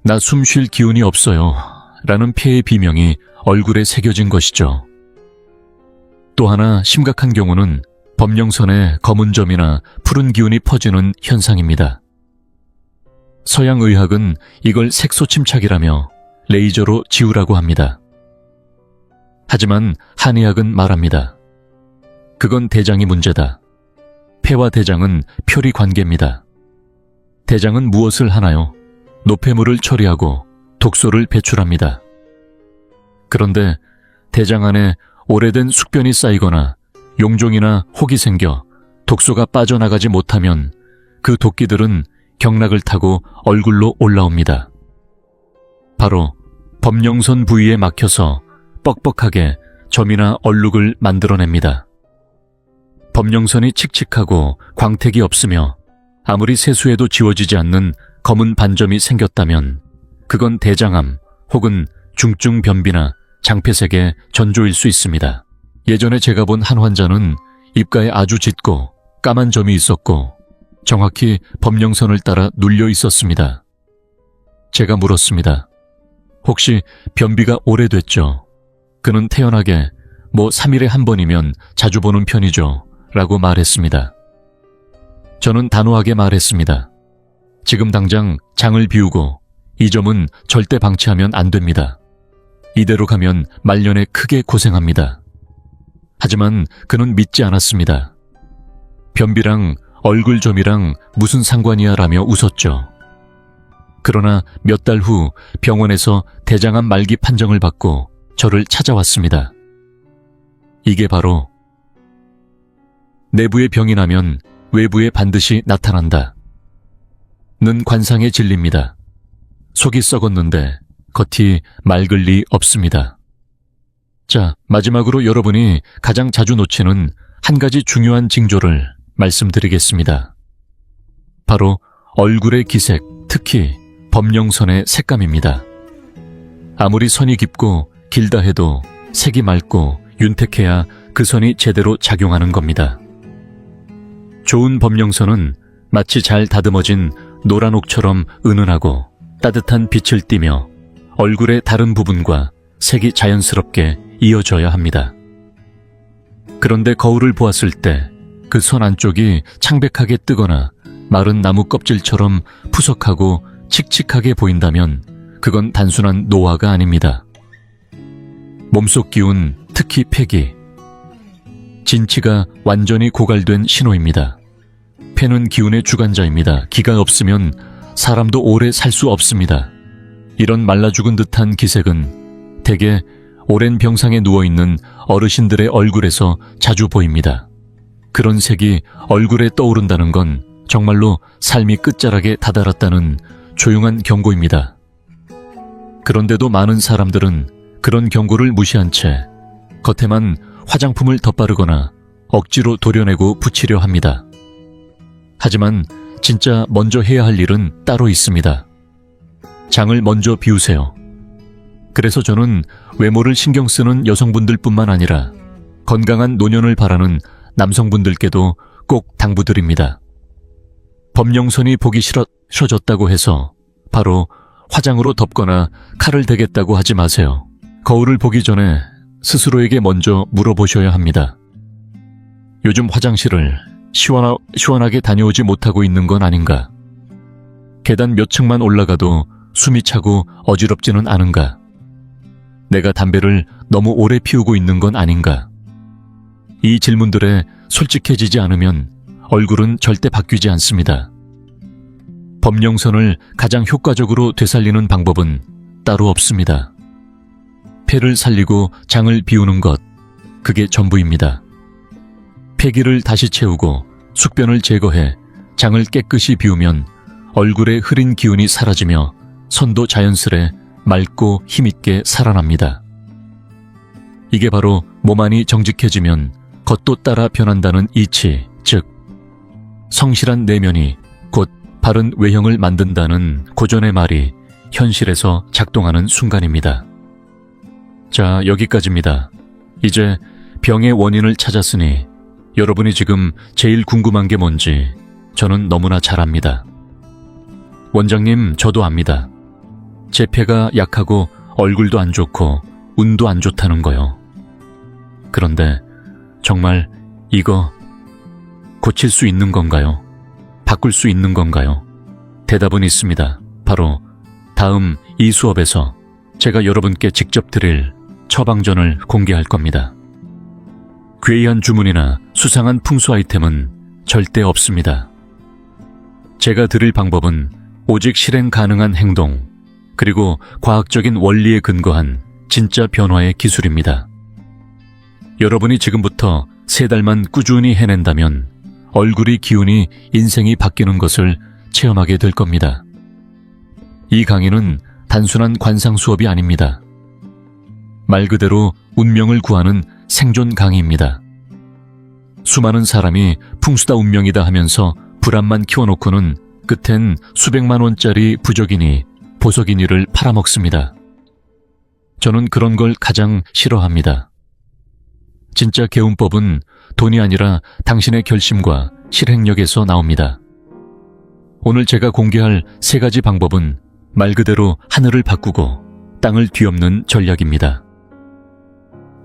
나 숨 쉴 기운이 없어요. 라는 폐의 비명이 얼굴에 새겨진 것이죠. 또 하나 심각한 경우는 범용선에 검은 점이나 푸른 기운이 퍼지는 현상입니다. 서양 의학은 이걸 색소 침착이라며 레이저로 지우라고 합니다. 하지만 한의학은 말합니다. 그건 대장이 문제다. 폐와 대장은 표리 관계입니다. 대장은 무엇을 하나요? 노폐물을 처리하고 독소를 배출합니다. 그런데 대장 안에 오래된 숙변이 쌓이거나 용종이나 혹이 생겨 독소가 빠져나가지 못하면 그 도끼들은 경락을 타고 얼굴로 올라옵니다. 바로 범용선 부위에 막혀서 뻑뻑하게 점이나 얼룩을 만들어냅니다. 범용선이 칙칙하고 광택이 없으며 아무리 세수해도 지워지지 않는 검은 반점이 생겼다면 그건 대장암 혹은 중증변비나 장폐색의 전조일 수 있습니다. 예전에 제가 본 한 환자는 입가에 아주 짙고 까만 점이 있었고 정확히 범용선을 따라 눌려 있었습니다. 제가 물었습니다. 혹시 변비가 오래됐죠? 그는 태연하게 3일에 한 번이면 자주 보는 편이죠. 라고 말했습니다. 저는 단호하게 말했습니다. 지금 당장 장을 비우고 이 점은 절대 방치하면 안 됩니다. 이대로 가면 말년에 크게 고생합니다. 하지만 그는 믿지 않았습니다. 변비랑 얼굴점이랑 무슨 상관이야 라며 웃었죠. 그러나 몇 달 후 병원에서 대장암 말기 판정을 받고 저를 찾아왔습니다. 이게 바로 내부에 병이 나면 외부에 반드시 나타난다. 는 관상의 진리입니다. 속이 썩었는데 겉이 맑을 리 없습니다. 자, 마지막으로 여러분이 가장 자주 놓치는 한 가지 중요한 징조를 말씀드리겠습니다. 바로 얼굴의 기색, 특히 범용선의 색감입니다. 아무리 선이 깊고 길다 해도 색이 맑고 윤택해야 그 선이 제대로 작용하는 겁니다. 좋은 범용선은 마치 잘 다듬어진 노란 옥처럼 은은하고 따뜻한 빛을 띠며 얼굴의 다른 부분과 색이 자연스럽게 이어져야 합니다. 그런데 거울을 보았을 때 그 선 안쪽이 창백하게 뜨거나 마른 나무 껍질처럼 푸석하고 칙칙하게 보인다면 그건 단순한 노화가 아닙니다. 몸속 기운, 특히 폐기, 진치가 완전히 고갈된 신호입니다. 폐는 기운의 주관자입니다. 기가 없으면 사람도 오래 살 수 없습니다. 이런 말라 죽은 듯한 기색은 대개 오랜 병상에 누워있는 어르신들의 얼굴에서 자주 보입니다. 그런 색이 얼굴에 떠오른다는 건 정말로 삶이 끝자락에 다다랐다는 조용한 경고입니다. 그런데도 많은 사람들은 그런 경고를 무시한 채 겉에만 화장품을 덧바르거나 억지로 도려내고 붙이려 합니다. 하지만 진짜 먼저 해야 할 일은 따로 있습니다. 장을 먼저 비우세요. 그래서 저는 외모를 신경 쓰는 여성분들뿐만 아니라 건강한 노년을 바라는 남성분들께도 꼭 당부드립니다. 법령선이 보기 싫어졌다고 해서 바로 화장으로 덮거나 칼을 대겠다고 하지 마세요. 거울을 보기 전에 스스로에게 먼저 물어보셔야 합니다. 요즘 화장실을 시원하게 다녀오지 못하고 있는 건 아닌가? 계단 몇 층만 올라가도 숨이 차고 어지럽지는 않은가? 내가 담배를 너무 오래 피우고 있는 건 아닌가? 이 질문들에 솔직해지지 않으면 얼굴은 절대 바뀌지 않습니다. 법령선을 가장 효과적으로 되살리는 방법은 따로 없습니다. 폐를 살리고 장을 비우는 것, 그게 전부입니다. 폐기를 다시 채우고 숙변을 제거해 장을 깨끗이 비우면 얼굴에 흐린 기운이 사라지며 선도 자연스레 맑고 힘있게 살아납니다. 이게 바로 몸 안이 정직해지면 겉도 따라 변한다는 이치, 즉 성실한 내면이 곧 바른 외형을 만든다는 고전의 말이 현실에서 작동하는 순간입니다. 자, 여기까지입니다. 이제 병의 원인을 찾았으니 여러분이 지금 제일 궁금한 게 뭔지 저는 너무나 잘 압니다. 원장님, 저도 압니다. 제 폐가 약하고 얼굴도 안 좋고 운도 안 좋다는 거요. 그런데 정말 이거 고칠 수 있는 건가요? 바꿀 수 있는 건가요? 대답은 있습니다. 바로 다음 이 수업에서 제가 여러분께 직접 드릴 처방전을 공개할 겁니다. 괴이한 주문이나 수상한 풍수 아이템은 절대 없습니다. 제가 드릴 방법은 오직 실행 가능한 행동, 그리고 과학적인 원리에 근거한 진짜 변화의 기술입니다. 여러분이 지금부터 3달만 꾸준히 해낸다면 얼굴이 기운이 인생이 바뀌는 것을 체험하게 될 겁니다. 이 강의는 단순한 관상 수업이 아닙니다. 말 그대로 운명을 구하는 생존 강의입니다. 수많은 사람이 풍수다 운명이다 하면서 불안만 키워놓고는 끝엔 수백만 원짜리 부적이니 보석이니를 팔아먹습니다. 저는 그런 걸 가장 싫어합니다. 진짜 개운법은 돈이 아니라 당신의 결심과 실행력에서 나옵니다. 오늘 제가 공개할 3가지 방법은 말 그대로 하늘을 바꾸고 땅을 뒤엎는 전략입니다.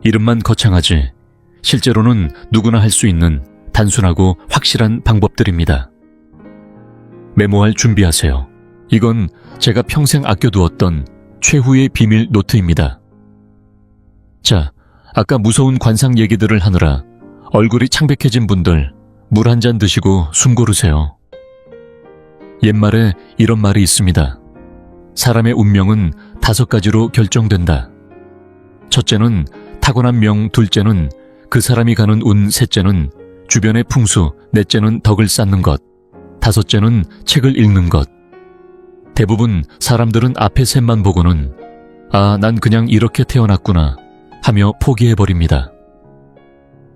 이름만 거창하지 실제로는 누구나 할 수 있는 단순하고 확실한 방법들입니다. 메모할 준비하세요. 이건 제가 평생 아껴두었던 최후의 비밀 노트입니다. 자, 아까 무서운 관상 얘기들을 하느라 얼굴이 창백해진 분들 물 한 잔 드시고 숨 고르세요. 옛말에 이런 말이 있습니다. 사람의 운명은 5가지로 결정된다. 첫째는 타고난 명, 둘째는 그 사람이 가는 운, 셋째는 주변의 풍수, 넷째는 덕을 쌓는 것, 다섯째는 책을 읽는 것. 대부분 사람들은 앞에 셋만 보고는 아, 난 그냥 이렇게 태어났구나 하며 포기해버립니다.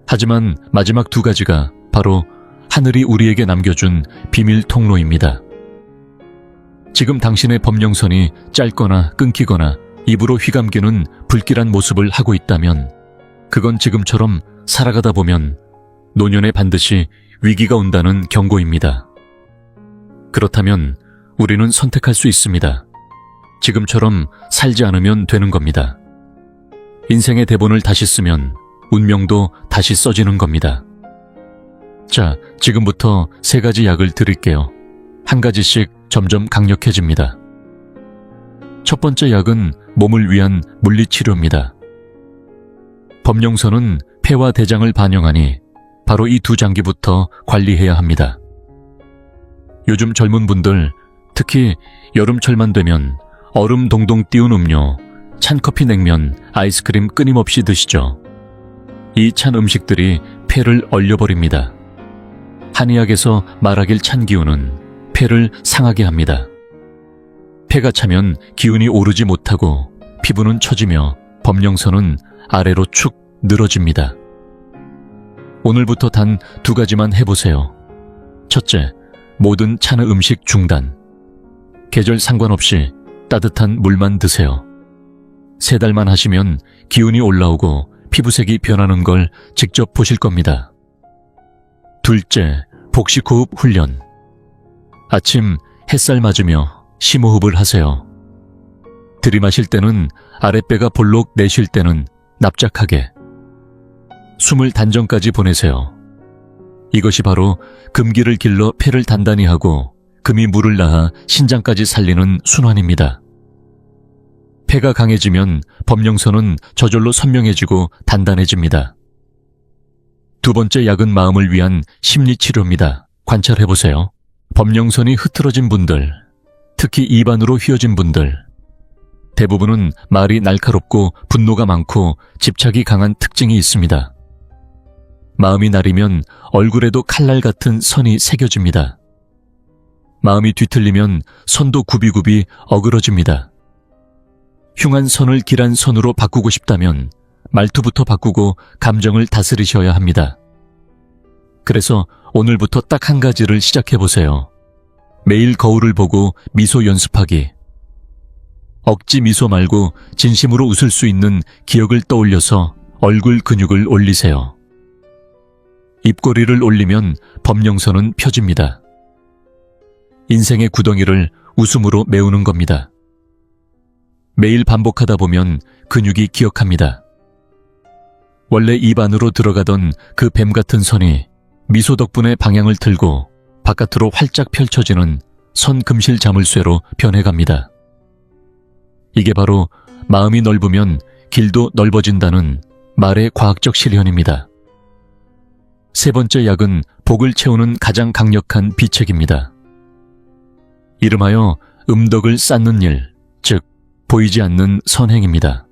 하지만 마지막 2가지가 바로 하늘이 우리에게 남겨준 비밀 통로입니다. 지금 당신의 법령선이 짧거나 끊기거나 입으로 휘감기는 불길한 모습을 하고 있다면 그건 지금처럼 살아가다 보면 노년에 반드시 위기가 온다는 경고입니다. 그렇다면 우리는 선택할 수 있습니다. 지금처럼 살지 않으면 되는 겁니다. 인생의 대본을 다시 쓰면 운명도 다시 써지는 겁니다. 자, 지금부터 3가지 약을 드릴게요. 한 가지씩 점점 강력해집니다. 첫 번째 약은 몸을 위한 물리치료입니다. 법령선은 폐와 대장을 반영하니 바로 이 2장기부터 관리해야 합니다. 요즘 젊은 분들, 특히 여름철만 되면 얼음 동동 띄운 음료, 찬 커피, 냉면, 아이스크림 끊임없이 드시죠. 이 찬 음식들이 폐를 얼려버립니다. 한의학에서 말하길 찬 기운은 폐를 상하게 합니다. 폐가 차면 기운이 오르지 못하고 피부는 처지며 법령선은 아래로 축 늘어집니다. 오늘부터 단 2가지만 해보세요. 첫째, 모든 찬 음식 중단. 계절 상관없이 따뜻한 물만 드세요. 3달만 하시면 기운이 올라오고 피부색이 변하는 걸 직접 보실 겁니다. 둘째, 복식호흡 훈련. 아침 햇살 맞으며 심호흡을 하세요. 들이마실 때는 아랫배가 볼록, 내쉴 때는 납작하게. 숨을 단전까지 보내세요. 이것이 바로 금기를 길러 폐를 단단히 하고 금이 물을 낳아 신장까지 살리는 순환입니다. 폐가 강해지면 법령선은 저절로 선명해지고 단단해집니다. 2번째 약은 마음을 위한 심리치료입니다. 관찰해보세요. 법령선이 흐트러진 분들, 특히 입안으로 휘어진 분들, 대부분은 말이 날카롭고 분노가 많고 집착이 강한 특징이 있습니다. 마음이 나리면 얼굴에도 칼날 같은 선이 새겨집니다. 마음이 뒤틀리면 선도 굽이굽이 어그러집니다. 흉한 선을 길한 선으로 바꾸고 싶다면 말투부터 바꾸고 감정을 다스리셔야 합니다. 그래서 오늘부터 딱 1가지를 시작해보세요. 매일 거울을 보고 미소 연습하기. 억지 미소 말고 진심으로 웃을 수 있는 기억을 떠올려서 얼굴 근육을 올리세요. 입꼬리를 올리면 법령선은 펴집니다. 인생의 구덩이를 웃음으로 메우는 겁니다. 매일 반복하다 보면 근육이 기억합니다. 원래 입 안으로 들어가던 그 뱀 같은 선이 미소 덕분에 방향을 틀고 바깥으로 활짝 펼쳐지는 선금실 자물쇠로 변해갑니다. 이게 바로 마음이 넓으면 길도 넓어진다는 말의 과학적 실현입니다. 3번째 약은 복을 채우는 가장 강력한 비책입니다. 이름하여 음덕을 쌓는 일, 즉 보이지 않는 선행입니다.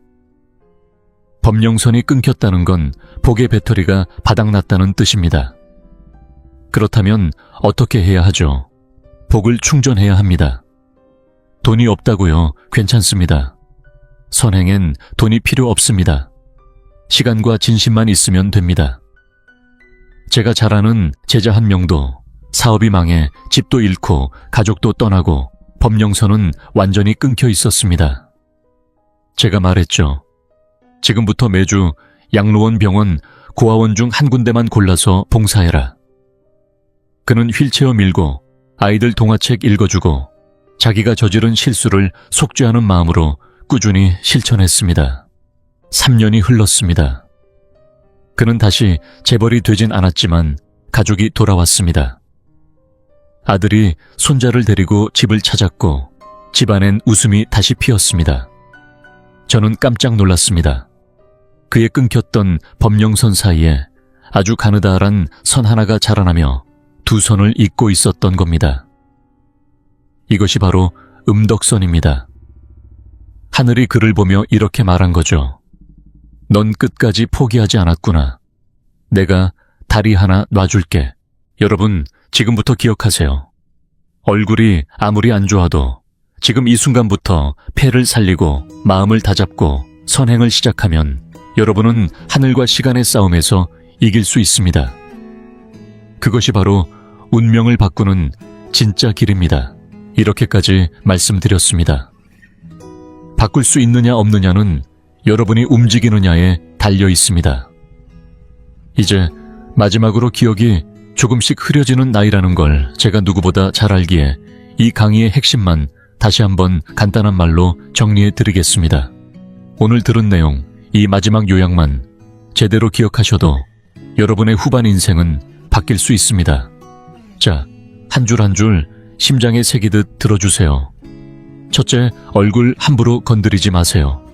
법령선이 끊겼다는 건 복의 배터리가 바닥났다는 뜻입니다. 그렇다면 어떻게 해야 하죠? 복을 충전해야 합니다. 돈이 없다고요? 괜찮습니다. 선행엔 돈이 필요 없습니다. 시간과 진심만 있으면 됩니다. 제가 잘 아는 제자 한 명도 사업이 망해 집도 잃고 가족도 떠나고 법령선은 완전히 끊겨 있었습니다. 제가 말했죠. 지금부터 매주 양로원 병원 고아원 중 한 군데만 골라서 봉사해라. 그는 휠체어 밀고 아이들 동화책 읽어주고 자기가 저지른 실수를 속죄하는 마음으로 꾸준히 실천했습니다. 3년이 흘렀습니다. 그는 다시 재벌이 되진 않았지만 가족이 돌아왔습니다. 아들이 손자를 데리고 집을 찾았고 집안엔 웃음이 다시 피었습니다. 저는 깜짝 놀랐습니다. 그의 끊겼던 법령선 사이에 아주 가느다란 선 하나가 자라나며 2선을 잇고 있었던 겁니다. 이것이 바로 음덕선입니다. 하늘이 그를 보며 이렇게 말한 거죠. 넌 끝까지 포기하지 않았구나. 내가 다리 하나 놔줄게. 여러분, 지금부터 기억하세요. 얼굴이 아무리 안 좋아도 지금 이 순간부터 폐를 살리고 마음을 다잡고 선행을 시작하면 여러분은 하늘과 시간의 싸움에서 이길 수 있습니다. 그것이 바로 운명을 바꾸는 진짜 길입니다. 이렇게까지 말씀드렸습니다. 바꿀 수 있느냐 없느냐는 여러분이 움직이느냐에 달려 있습니다. 이제 마지막으로 기억이 조금씩 흐려지는 나이라는 걸 제가 누구보다 잘 알기에 이 강의의 핵심만 다시 한번 간단한 말로 정리해 드리겠습니다. 오늘 들은 내용, 이 마지막 요약만 제대로 기억하셔도 여러분의 후반 인생은 바뀔 수 있습니다. 자, 한 줄 한 줄 심장에 새기듯 들어주세요. 첫째, 얼굴 함부로 건드리지 마세요.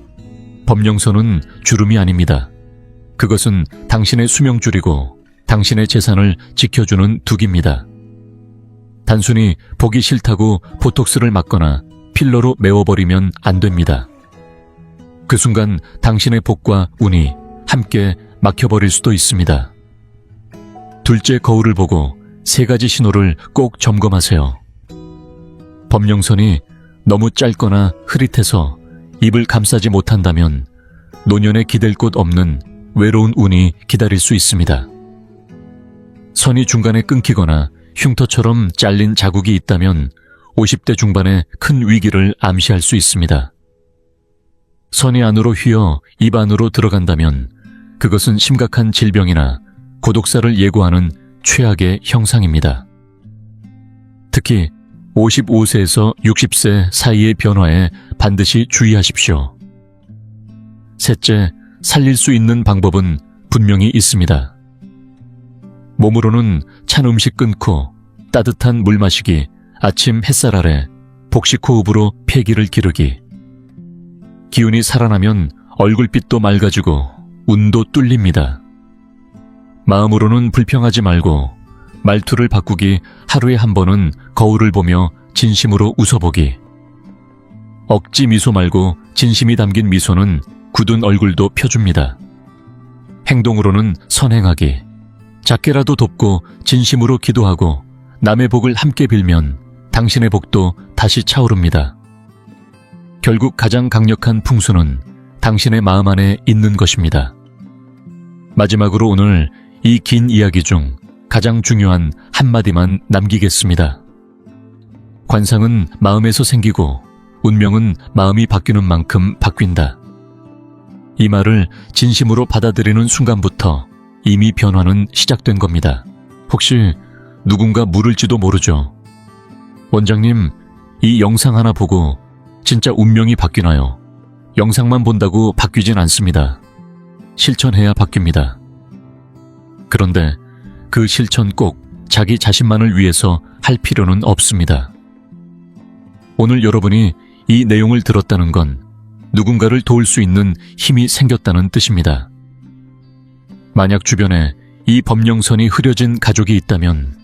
법령선은 주름이 아닙니다. 그것은 당신의 수명줄이고 당신의 재산을 지켜주는 둑입니다. 단순히 보기 싫다고 보톡스를 맞거나 필러로 메워버리면 안 됩니다. 그 순간 당신의 복과 운이 함께 막혀버릴 수도 있습니다. 둘째 거울을 보고 3가지 신호를 꼭 점검하세요. 범령선이 너무 짧거나 흐릿해서 입을 감싸지 못한다면 노년에 기댈 곳 없는 외로운 운이 기다릴 수 있습니다. 선이 중간에 끊기거나 흉터처럼 잘린 자국이 있다면 50대 중반의 큰 위기를 암시할 수 있습니다. 선이 안으로 휘어 입 안으로 들어간다면 그것은 심각한 질병이나 고독사를 예고하는 최악의 형상입니다. 특히 55세에서 60세 사이의 변화에 반드시 주의하십시오. 셋째, 살릴 수 있는 방법은 분명히 있습니다. 몸으로는 찬 음식 끊고 따뜻한 물 마시기, 아침 햇살 아래 복식 호흡으로 폐기를 기르기. 기운이 살아나면 얼굴빛도 맑아지고 운도 뚫립니다. 마음으로는 불평하지 말고 말투를 바꾸기, 하루에 한 번은 거울을 보며 진심으로 웃어보기. 억지 미소 말고 진심이 담긴 미소는 굳은 얼굴도 펴줍니다. 행동으로는 선행하기. 작게라도 돕고 진심으로 기도하고 남의 복을 함께 빌면 당신의 복도 다시 차오릅니다. 결국 가장 강력한 풍수는 당신의 마음 안에 있는 것입니다. 마지막으로 오늘 이 긴 이야기 중 가장 중요한 한마디만 남기겠습니다. 관상은 마음에서 생기고 운명은 마음이 바뀌는 만큼 바뀐다. 이 말을 진심으로 받아들이는 순간부터 이미 변화는 시작된 겁니다. 혹시 누군가 물을지도 모르죠. 원장님, 이 영상 하나 보고 진짜 운명이 바뀌나요? 영상만 본다고 바뀌진 않습니다. 실천해야 바뀝니다. 그런데 그 실천 꼭 자기 자신만을 위해서 할 필요는 없습니다. 오늘 여러분이 이 내용을 들었다는 건 누군가를 도울 수 있는 힘이 생겼다는 뜻입니다. 만약 주변에 이 법령선이 흐려진 가족이 있다면,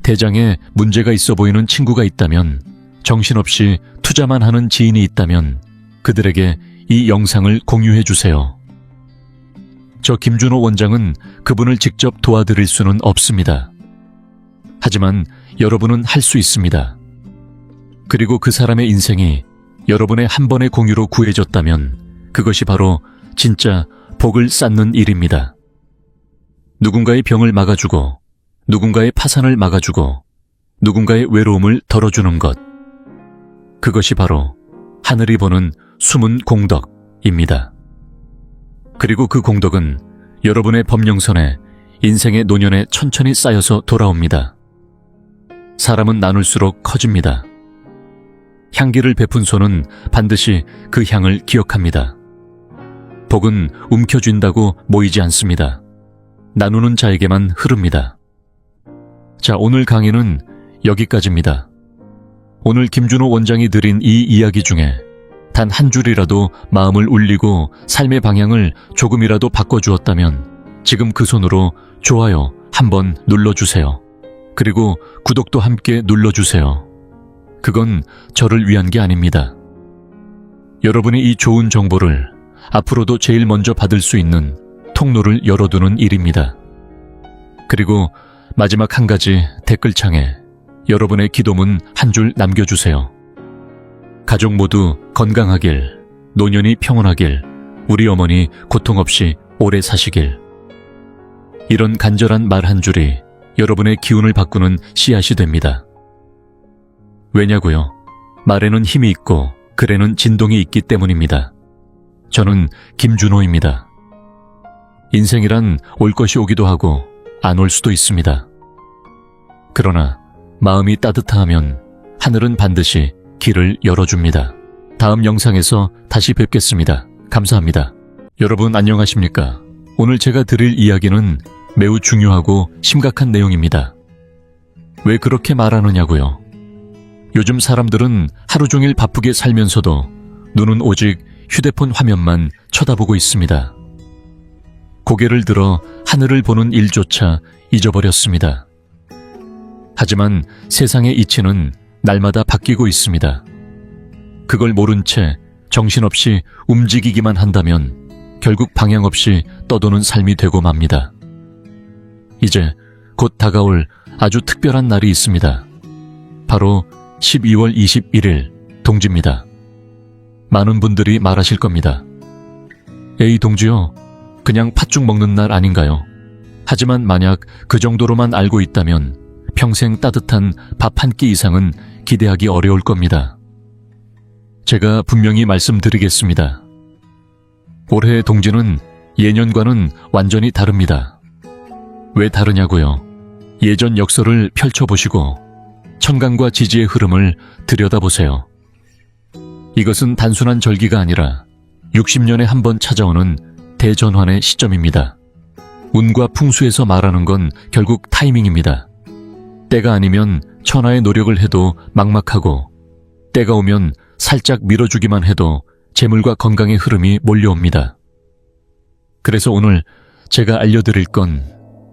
대장에 문제가 있어 보이는 친구가 있다면, 정신없이 투자만 하는 지인이 있다면 그들에게 이 영상을 공유해 주세요. 저 김준호 원장은 그분을 직접 도와드릴 수는 없습니다. 하지만 여러분은 할 수 있습니다. 그리고 그 사람의 인생이 여러분의 한 번의 공유로 구해졌다면 그것이 바로 진짜 복을 쌓는 일입니다. 누군가의 병을 막아주고, 누군가의 파산을 막아주고, 누군가의 외로움을 덜어주는 것. 그것이 바로 하늘이 보는 숨은 공덕입니다. 그리고 그 공덕은 여러분의 법령선에, 인생의 노년에 천천히 쌓여서 돌아옵니다. 사람은 나눌수록 커집니다. 향기를 베푼 손은 반드시 그 향을 기억합니다. 복은 움켜쥔다고 모이지 않습니다. 나누는 자에게만 흐릅니다. 자, 오늘 강의는 여기까지입니다. 오늘 김준호 원장이 드린 이 이야기 중에 단 한 줄이라도 마음을 울리고 삶의 방향을 조금이라도 바꿔주었다면 지금 그 손으로 좋아요 한번 눌러주세요. 그리고 구독도 함께 눌러주세요. 그건 저를 위한 게 아닙니다. 여러분이 이 좋은 정보를 앞으로도 제일 먼저 받을 수 있는 통로를 열어두는 일입니다. 그리고 마지막 한 가지, 댓글창에 여러분의 기도문 한 줄 남겨주세요. 가족 모두 건강하길, 노년이 평온하길, 우리 어머니 고통 없이 오래 사시길. 이런 간절한 말 한 줄이 여러분의 기운을 바꾸는 씨앗이 됩니다. 왜냐고요? 말에는 힘이 있고 글에는 진동이 있기 때문입니다. 저는 김준호입니다. 인생이란 올 것이 오기도 하고 안 올 수도 있습니다. 그러나 마음이 따뜻하면 하늘은 반드시 길을 열어줍니다. 다음 영상에서 다시 뵙겠습니다. 감사합니다. 여러분 안녕하십니까? 오늘 제가 드릴 이야기는 매우 중요하고 심각한 내용입니다. 왜 그렇게 말하느냐고요? 요즘 사람들은 하루 종일 바쁘게 살면서도 눈은 오직 휴대폰 화면만 쳐다보고 있습니다. 고개를 들어 하늘을 보는 일조차 잊어버렸습니다. 하지만 세상의 이치는 날마다 바뀌고 있습니다. 그걸 모른 채 정신없이 움직이기만 한다면 결국 방향 없이 떠도는 삶이 되고 맙니다. 이제 곧 다가올 아주 특별한 날이 있습니다. 바로 12월 21일 동지입니다. 많은 분들이 말하실 겁니다. 에이 동지요, 그냥 팥죽 먹는 날 아닌가요? 하지만 만약 그 정도로만 알고 있다면 평생 따뜻한 밥 한 끼 이상은 기대하기 어려울 겁니다. 제가 분명히 말씀드리겠습니다. 올해의 동지는 예년과는 완전히 다릅니다. 왜 다르냐고요? 예전 역사를 펼쳐보시고 천간과 지지의 흐름을 들여다보세요. 이것은 단순한 절기가 아니라 60년에 한 번 찾아오는 대전환의 시점입니다. 운과 풍수에서 말하는 건 결국 타이밍입니다. 때가 아니면 천하의 노력을 해도 막막하고, 때가 오면 살짝 밀어주기만 해도 재물과 건강의 흐름이 몰려옵니다. 그래서 오늘 제가 알려드릴 건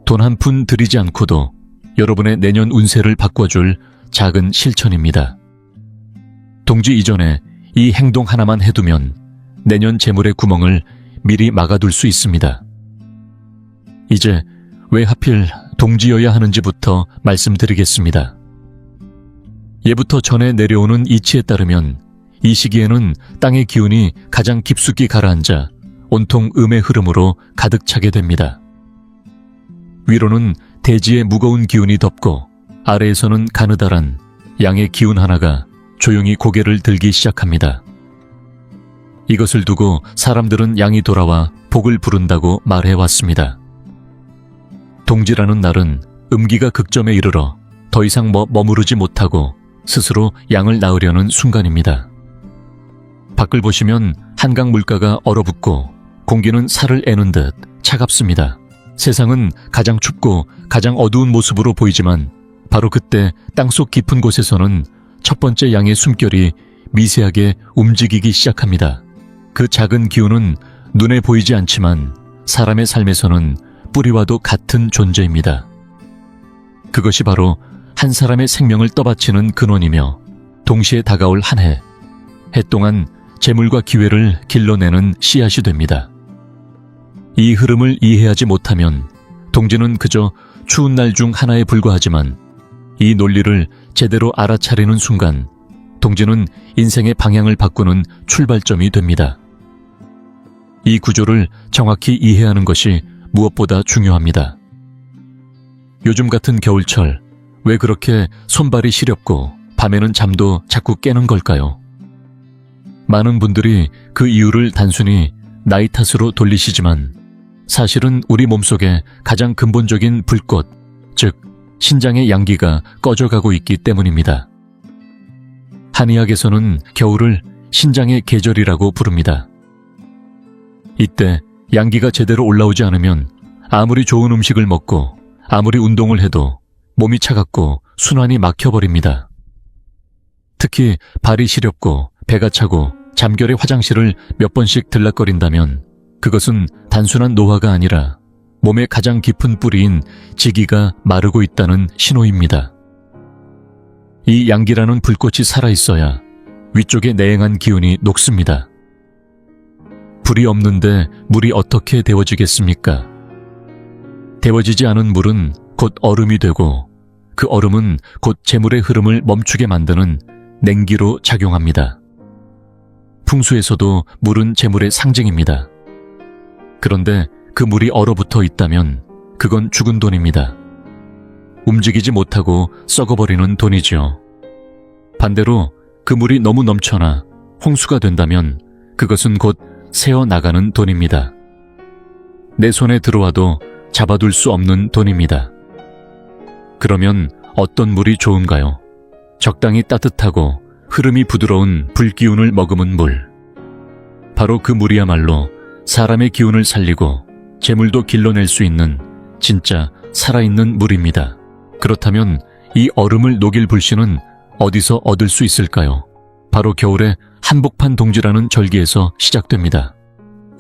돈 한 푼 들이지 않고도 여러분의 내년 운세를 바꿔줄 작은 실천입니다. 동지 이전에 이 행동 하나만 해두면 내년 재물의 구멍을 미리 막아둘 수 있습니다. 이제 왜 하필 동지여야 하는지부터 말씀드리겠습니다. 예부터 전해 내려오는 이치에 따르면 이 시기에는 땅의 기운이 가장 깊숙이 가라앉아 온통 음의 흐름으로 가득 차게 됩니다. 위로는 대지의 무거운 기운이 덮고 아래에서는 가느다란 양의 기운 하나가 조용히 고개를 들기 시작합니다. 이것을 두고 사람들은 양이 돌아와 복을 부른다고 말해왔습니다. 동지라는 날은 음기가 극점에 이르러 더 이상 머무르지 못하고 스스로 양을 낳으려는 순간입니다. 밖을 보시면 한강 물가가 얼어붙고 공기는 살을 애는 듯 차갑습니다. 세상은 가장 춥고 가장 어두운 모습으로 보이지만 바로 그때 땅속 깊은 곳에서는 첫 번째 양의 숨결이 미세하게 움직이기 시작합니다. 그 작은 기운은 눈에 보이지 않지만 사람의 삶에서는 뿌리와도 같은 존재입니다. 그것이 바로 한 사람의 생명을 떠받치는 근원이며 동시에 다가올 한 해 동안 재물과 기회를 길러내는 씨앗이 됩니다. 이 흐름을 이해하지 못하면 동지는 그저 추운 날 중 하나에 불과하지만 이 논리를 제대로 알아차리는 순간 동지는 인생의 방향을 바꾸는 출발점이 됩니다. 이 구조를 정확히 이해하는 것이 무엇보다 중요합니다. 요즘 같은 겨울철 왜 그렇게 손발이 시렵고 밤에는 잠도 자꾸 깨는 걸까요? 많은 분들이 그 이유를 단순히 나이 탓으로 돌리시지만 사실은 우리 몸속에 가장 근본적인 불꽃, 즉 신장의 양기가 꺼져가고 있기 때문입니다. 한의학에서는 겨울을 신장의 계절이라고 부릅니다. 이때 양기가 제대로 올라오지 않으면 아무리 좋은 음식을 먹고 아무리 운동을 해도 몸이 차갑고 순환이 막혀버립니다. 특히 발이 시렵고 배가 차고 잠결에 화장실을 몇 번씩 들락거린다면 그것은 단순한 노화가 아니라 몸의 가장 깊은 뿌리인 지기가 마르고 있다는 신호입니다. 이 양기라는 불꽃이 살아있어야 위쪽에 내행한 기운이 녹습니다. 불이 없는데 물이 어떻게 데워지겠습니까? 데워지지 않은 물은 곧 얼음이 되고 그 얼음은 곧 재물의 흐름을 멈추게 만드는 냉기로 작용합니다. 풍수에서도 물은 재물의 상징입니다. 그런데 그 물이 얼어붙어 있다면 그건 죽은 돈입니다. 움직이지 못하고 썩어버리는 돈이지요. 반대로 그 물이 너무 넘쳐나 홍수가 된다면 그것은 곧 새어나가는 돈입니다. 내 손에 들어와도 잡아둘 수 없는 돈입니다. 그러면 어떤 물이 좋은가요? 적당히 따뜻하고 흐름이 부드러운 불기운을 머금은 물. 바로 그 물이야말로 사람의 기운을 살리고 재물도 길러낼 수 있는 진짜 살아있는 물입니다. 그렇다면 이 얼음을 녹일 불씨는 어디서 얻을 수 있을까요? 바로 겨울에 한복판 동지라는 절기에서 시작됩니다.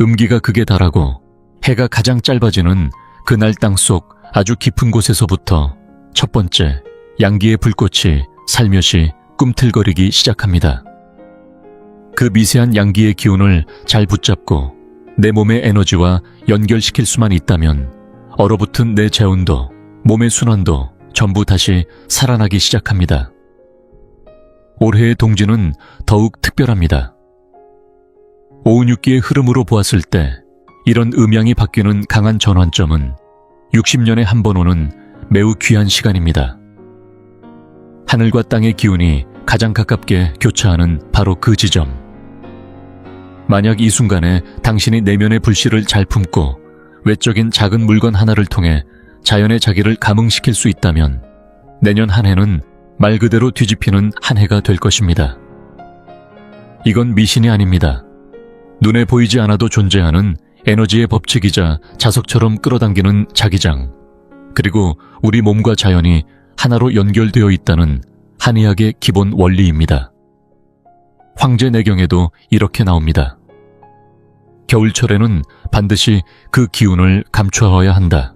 음기가 극에 달하고 해가 가장 짧아지는 그날 땅속 아주 깊은 곳에서부터 첫 번째 양기의 불꽃이 살며시 꿈틀거리기 시작합니다. 그 미세한 양기의 기운을 잘 붙잡고 내 몸의 에너지와 연결시킬 수만 있다면 얼어붙은 내 재운도, 몸의 순환도 전부 다시 살아나기 시작합니다. 올해의 동지는 더욱 특별합니다. 오은육기의 흐름으로 보았을 때 이런 음양이 바뀌는 강한 전환점은 60년에 한 번 오는 매우 귀한 시간입니다. 하늘과 땅의 기운이 가장 가깝게 교차하는 바로 그 지점. 만약 이 순간에 당신이 내면의 불씨를 잘 품고 외적인 작은 물건 하나를 통해 자연의 자기를 감응시킬 수 있다면 내년 한 해는 말 그대로 뒤집히는 한 해가 될 것입니다. 이건 미신이 아닙니다. 눈에 보이지 않아도 존재하는 에너지의 법칙이자 자석처럼 끌어당기는 자기장, 그리고 우리 몸과 자연이 하나로 연결되어 있다는 한의학의 기본 원리입니다. 황제내경에도 이렇게 나옵니다. 겨울철에는 반드시 그 기운을 감추어야 한다.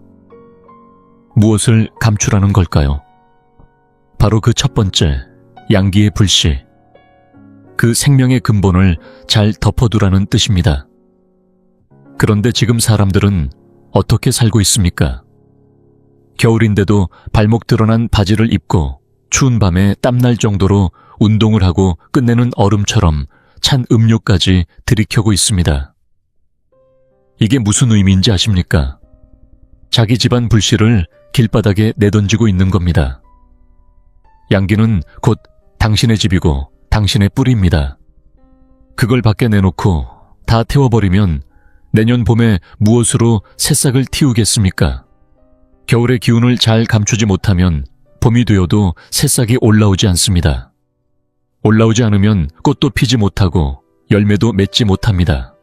무엇을 감추라는 걸까요? 바로 그 첫 번째, 양기의 불씨. 그 생명의 근본을 잘 덮어두라는 뜻입니다. 그런데 지금 사람들은 어떻게 살고 있습니까? 겨울인데도 발목 드러난 바지를 입고 추운 밤에 땀날 정도로 운동을 하고 끝내는 얼음처럼 찬 음료까지 들이켜고 있습니다. 이게 무슨 의미인지 아십니까? 자기 집안 불씨를 길바닥에 내던지고 있는 겁니다. 양기는 곧 당신의 집이고 당신의 뿌리입니다. 그걸 밖에 내놓고 다 태워버리면 내년 봄에 무엇으로 새싹을 틔우겠습니까? 겨울의 기운을 잘 감추지 못하면 봄이 되어도 새싹이 올라오지 않습니다. 올라오지 않으면 꽃도 피지 못하고 열매도 맺지 못합니다.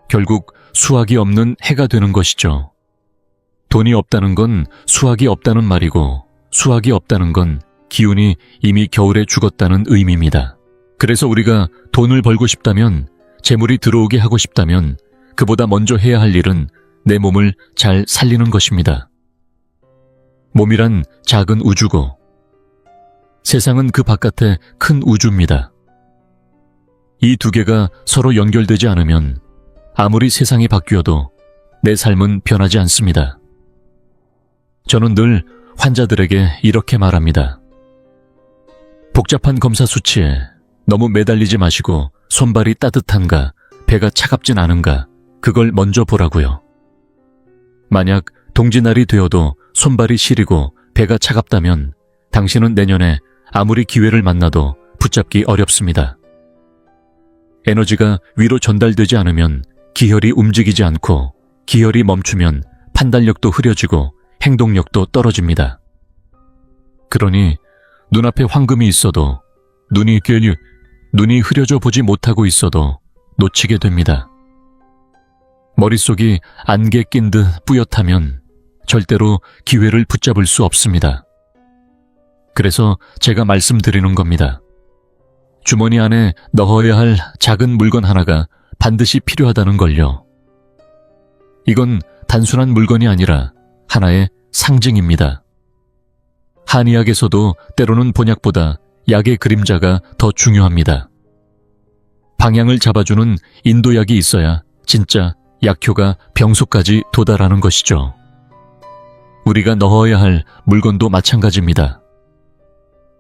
결국 수확이 없는 해가 되는 것이죠. 돈이 없다는 건 수확이 없다는 말이고 수확이 없다는 건 기운이 이미 겨울에 죽었다는 의미입니다. 그래서 우리가 돈을 벌고 싶다면, 재물이 들어오게 하고 싶다면 그보다 먼저 해야 할 일은 내 몸을 잘 살리는 것입니다. 몸이란 작은 우주고 세상은 그 바깥에 큰 우주입니다. 이 두 개가 서로 연결되지 않으면 아무리 세상이 바뀌어도 내 삶은 변하지 않습니다. 저는 늘 환자들에게 이렇게 말합니다. 복잡한 검사 수치에 너무 매달리지 마시고 손발이 따뜻한가, 배가 차갑진 않은가, 그걸 먼저 보라고요. 만약 동지날이 되어도 손발이 시리고 배가 차갑다면 당신은 내년에 아무리 기회를 만나도 붙잡기 어렵습니다. 에너지가 위로 전달되지 않으면 기혈이 움직이지 않고 기혈이 멈추면 판단력도 흐려지고 행동력도 떨어집니다. 그러니 눈앞에 황금이 있어도 눈이 흐려져 보지 못하고 있어도 놓치게 됩니다. 머릿속이 안개 낀 듯 뿌옇다면 절대로 기회를 붙잡을 수 없습니다. 그래서 제가 말씀드리는 겁니다. 주머니 안에 넣어야 할 작은 물건 하나가 반드시 필요하다는 걸요. 이건 단순한 물건이 아니라 하나의 상징입니다. 한의학에서도 때로는 본약보다 약의 그림자가 더 중요합니다. 방향을 잡아주는 인도약이 있어야 진짜 약효가 병소까지 도달하는 것이죠. 우리가 넣어야 할 물건도 마찬가지입니다.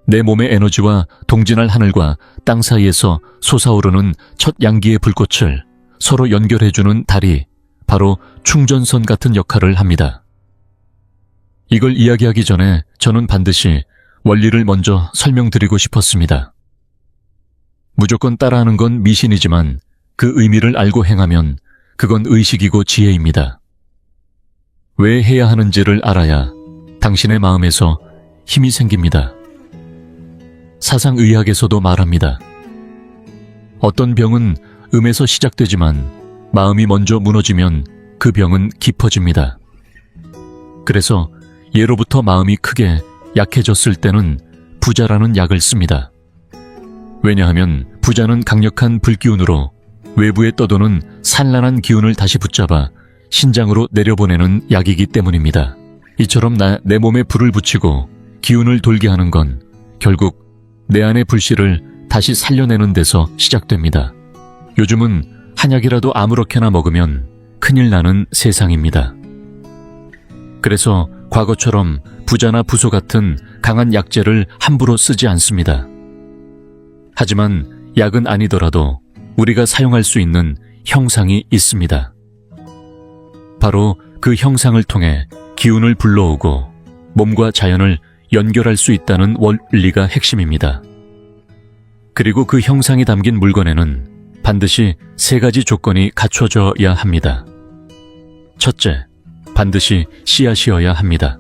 내 몸의 에너지와 동진할 하늘과 땅 사이에서 솟아오르는 첫 양기의 불꽃을 서로 연결해주는 달이 바로 충전선 같은 역할을 합니다. 이걸 이야기하기 전에 저는 반드시 원리를 먼저 설명드리고 싶었습니다. 무조건 따라하는 건 미신이지만 그 의미를 알고 행하면 그건 의식이고 지혜입니다. 왜 해야 하는지를 알아야 당신의 마음에서 힘이 생깁니다. 사상의학에서도 말합니다. 어떤 병은 음에서 시작되지만 마음이 먼저 무너지면 그 병은 깊어집니다. 그래서 예로부터 마음이 크게 약해졌을 때는 부자라는 약을 씁니다. 왜냐하면 부자는 강력한 불기운으로 외부에 떠도는 산란한 기운을 다시 붙잡아 신장으로 내려보내는 약이기 때문입니다. 이처럼 내 몸에 불을 붙이고 기운을 돌게 하는 건 결국 내 안의 불씨를 다시 살려내는 데서 시작됩니다. 요즘은 한약이라도 아무렇게나 먹으면 큰일 나는 세상입니다. 그래서 과거처럼 부자나 부소 같은 강한 약재를 함부로 쓰지 않습니다. 하지만 약은 아니더라도 우리가 사용할 수 있는 형상이 있습니다. 바로 그 형상을 통해 기운을 불러오고 몸과 자연을 연결할 수 있다는 원리가 핵심입니다. 그리고 그 형상이 담긴 물건에는 반드시 3가지 조건이 갖춰져야 합니다. 첫째, 반드시 씨앗이어야 합니다.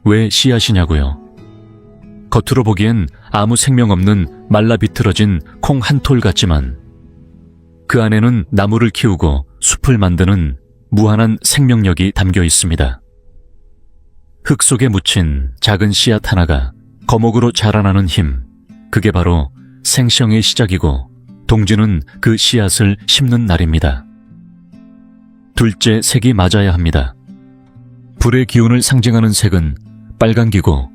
왜 씨앗이냐고요? 겉으로 보기엔 아무 생명 없는 말라 비틀어진 콩 한 톨 같지만 그 안에는 나무를 키우고 숲을 만드는 무한한 생명력이 담겨 있습니다. 흙 속에 묻힌 작은 씨앗 하나가 거목으로 자라나는 힘, 그게 바로 생명의 시작이고 동지는 그 씨앗을 심는 날입니다. 둘째, 색이 맞아야 합니다. 불의 기운을 상징하는 색은 빨간기고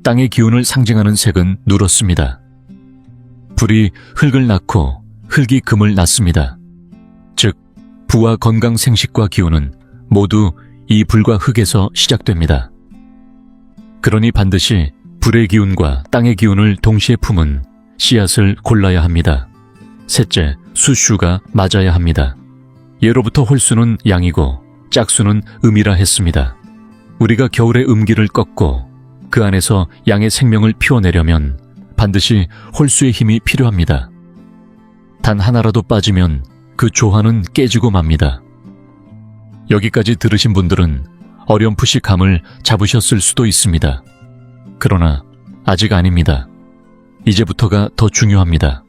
땅의 기운을 상징하는 색은 누렇습니다. 불이 흙을 낳고 흙이 금을 낳습니다. 즉, 부와 건강 생식과 기운은 모두 이 불과 흙에서 시작됩니다. 그러니 반드시 불의 기운과 땅의 기운을 동시에 품은 씨앗을 골라야 합니다. 셋째, 수슈가 맞아야 합니다. 예로부터 홀수는 양이고 짝수는 음이라 했습니다. 우리가 겨울의 음기를 꺾고 그 안에서 양의 생명을 피워내려면 반드시 홀수의 힘이 필요합니다. 단 하나라도 빠지면 그 조화는 깨지고 맙니다. 여기까지 들으신 분들은 어렴풋이 감을 잡으셨을 수도 있습니다. 그러나 아직 아닙니다. 이제부터가 더 중요합니다.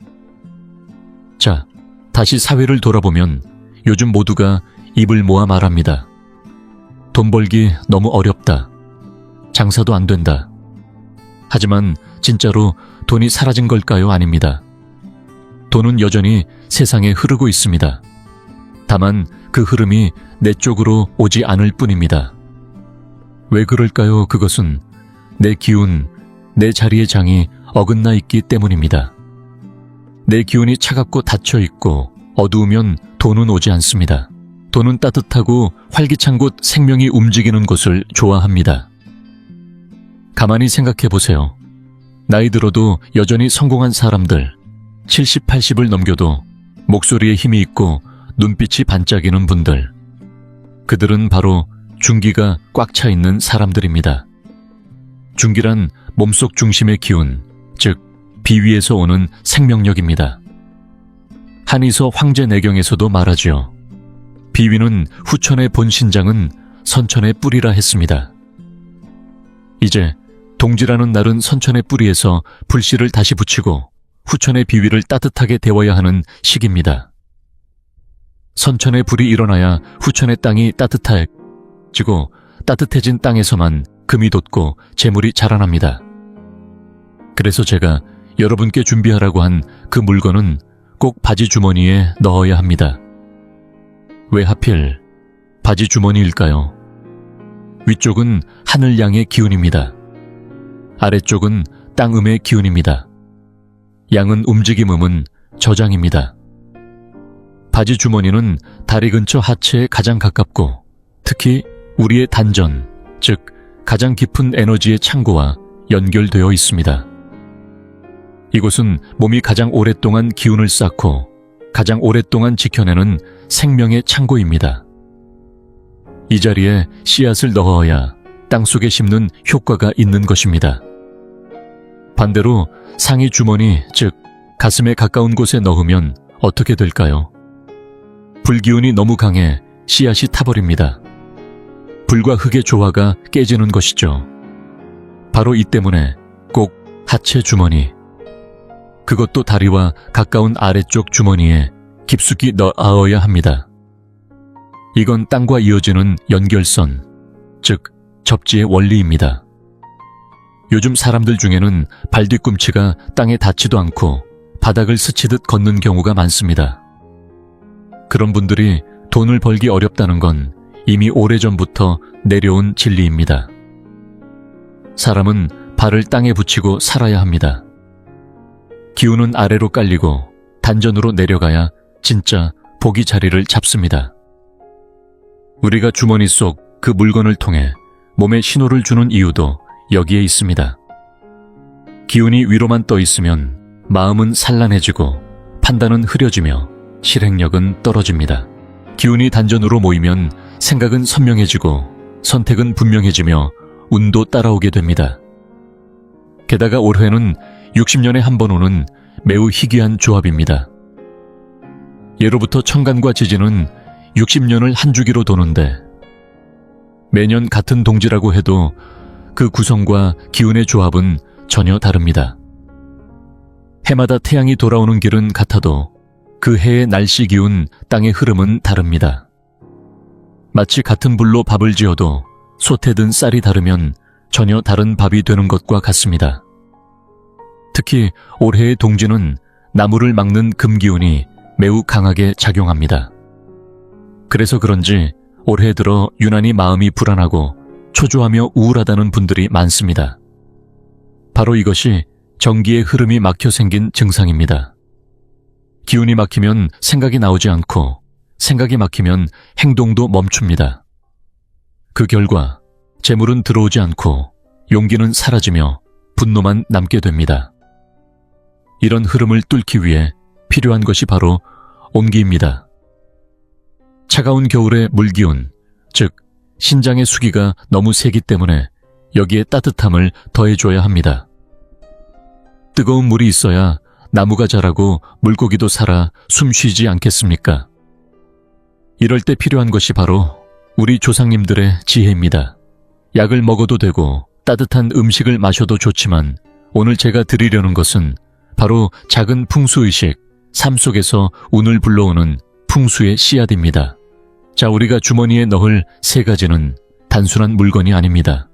자, 다시 사회를 돌아보면 요즘 모두가 입을 모아 말합니다. 돈 벌기 너무 어렵다. 장사도 안 된다. 하지만 진짜로 돈이 사라진 걸까요? 아닙니다. 돈은 여전히 세상에 흐르고 있습니다. 다만 그 흐름이 내 쪽으로 오지 않을 뿐입니다. 왜 그럴까요? 그것은 내 기운, 내 자리의 장이 어긋나 있기 때문입니다. 내 기운이 차갑고 닫혀 있고 어두우면 돈은 오지 않습니다. 돈은 따뜻하고 활기찬 곳, 생명이 움직이는 곳을 좋아합니다. 가만히 생각해 보세요. 나이 들어도 여전히 성공한 사람들, 70, 80을 넘겨도 목소리에 힘이 있고 눈빛이 반짝이는 분들, 그들은 바로 중기가 꽉 차 있는 사람들입니다. 중기란 몸속 중심의 기운, 즉 비위에서 오는 생명력입니다. 한의서 황제내경에서도 말하죠. 비위는 후천의 본신장은 선천의 뿌리라 했습니다. 이제 동지라는 날은 선천의 뿌리에서 불씨를 다시 붙이고 후천의 비위를 따뜻하게 데워야 하는 시기입니다. 선천의 불이 일어나야 후천의 땅이 따뜻해지고 따뜻해진 땅에서만 금이 돋고 재물이 자라납니다. 그래서 제가 여러분께 준비하라고 한 그 물건은 꼭 바지 주머니에 넣어야 합니다. 왜 하필 바지 주머니일까요? 위쪽은 하늘양의 기운입니다. 아래쪽은 땅음의 기운입니다. 양은 움직임, 음은 저장입니다. 바지 주머니는 다리 근처 하체에 가장 가깝고 특히 우리의 단전, 즉 가장 깊은 에너지의 창고와 연결되어 있습니다. 이곳은 몸이 가장 오랫동안 기운을 쌓고 가장 오랫동안 지켜내는 생명의 창고입니다. 이 자리에 씨앗을 넣어야 땅속에 심는 효과가 있는 것입니다. 반대로 상의 주머니, 즉 가슴에 가까운 곳에 넣으면 어떻게 될까요? 불기운이 너무 강해 씨앗이 타버립니다. 불과 흙의 조화가 깨지는 것이죠. 바로 이 때문에 꼭 하체 주머니, 그것도 다리와 가까운 아래쪽 주머니에 깊숙이 넣어야 합니다. 이건 땅과 이어지는 연결선, 즉 접지의 원리입니다. 요즘 사람들 중에는 발 뒤꿈치가 땅에 닿지도 않고 바닥을 스치듯 걷는 경우가 많습니다. 그런 분들이 돈을 벌기 어렵다는 건 이미 오래전부터 내려온 진리입니다. 사람은 발을 땅에 붙이고 살아야 합니다. 기운은 아래로 깔리고 단전으로 내려가야 진짜 복이 자리를 잡습니다. 우리가 주머니 속 그 물건을 통해 몸에 신호를 주는 이유도 여기에 있습니다. 기운이 위로만 떠 있으면 마음은 산란해지고 판단은 흐려지며 실행력은 떨어집니다. 기운이 단전으로 모이면 생각은 선명해지고 선택은 분명해지며 운도 따라오게 됩니다. 게다가 올해는 60년에 한 번 오는 매우 희귀한 조합입니다. 예로부터 천간과 지지는 60년을 한 주기로 도는데 매년 같은 동지라고 해도 그 구성과 기운의 조합은 전혀 다릅니다. 해마다 태양이 돌아오는 길은 같아도 그 해의 날씨 기운, 땅의 흐름은 다릅니다. 마치 같은 불로 밥을 지어도 솥에 든 쌀이 다르면 전혀 다른 밥이 되는 것과 같습니다. 특히 올해의 동지는 나무를 막는 금기운이 매우 강하게 작용합니다. 그래서 그런지 올해 들어 유난히 마음이 불안하고 초조하며 우울하다는 분들이 많습니다. 바로 이것이 정기의 흐름이 막혀 생긴 증상입니다. 기운이 막히면 생각이 나오지 않고 생각이 막히면 행동도 멈춥니다. 그 결과 재물은 들어오지 않고 용기는 사라지며 분노만 남게 됩니다. 이런 흐름을 뚫기 위해 필요한 것이 바로 온기입니다. 차가운 겨울의 물기운, 즉 신장의 수기가 너무 세기 때문에 여기에 따뜻함을 더해줘야 합니다. 뜨거운 물이 있어야 나무가 자라고 물고기도 살아 숨쉬지 않겠습니까? 이럴 때 필요한 것이 바로 우리 조상님들의 지혜입니다. 약을 먹어도 되고 따뜻한 음식을 마셔도 좋지만 오늘 제가 드리려는 것은 바로 작은 풍수의식, 삶 속에서 운을 불러오는 풍수의 씨앗입니다. 자, 우리가 주머니에 넣을 세 가지는 단순한 물건이 아닙니다.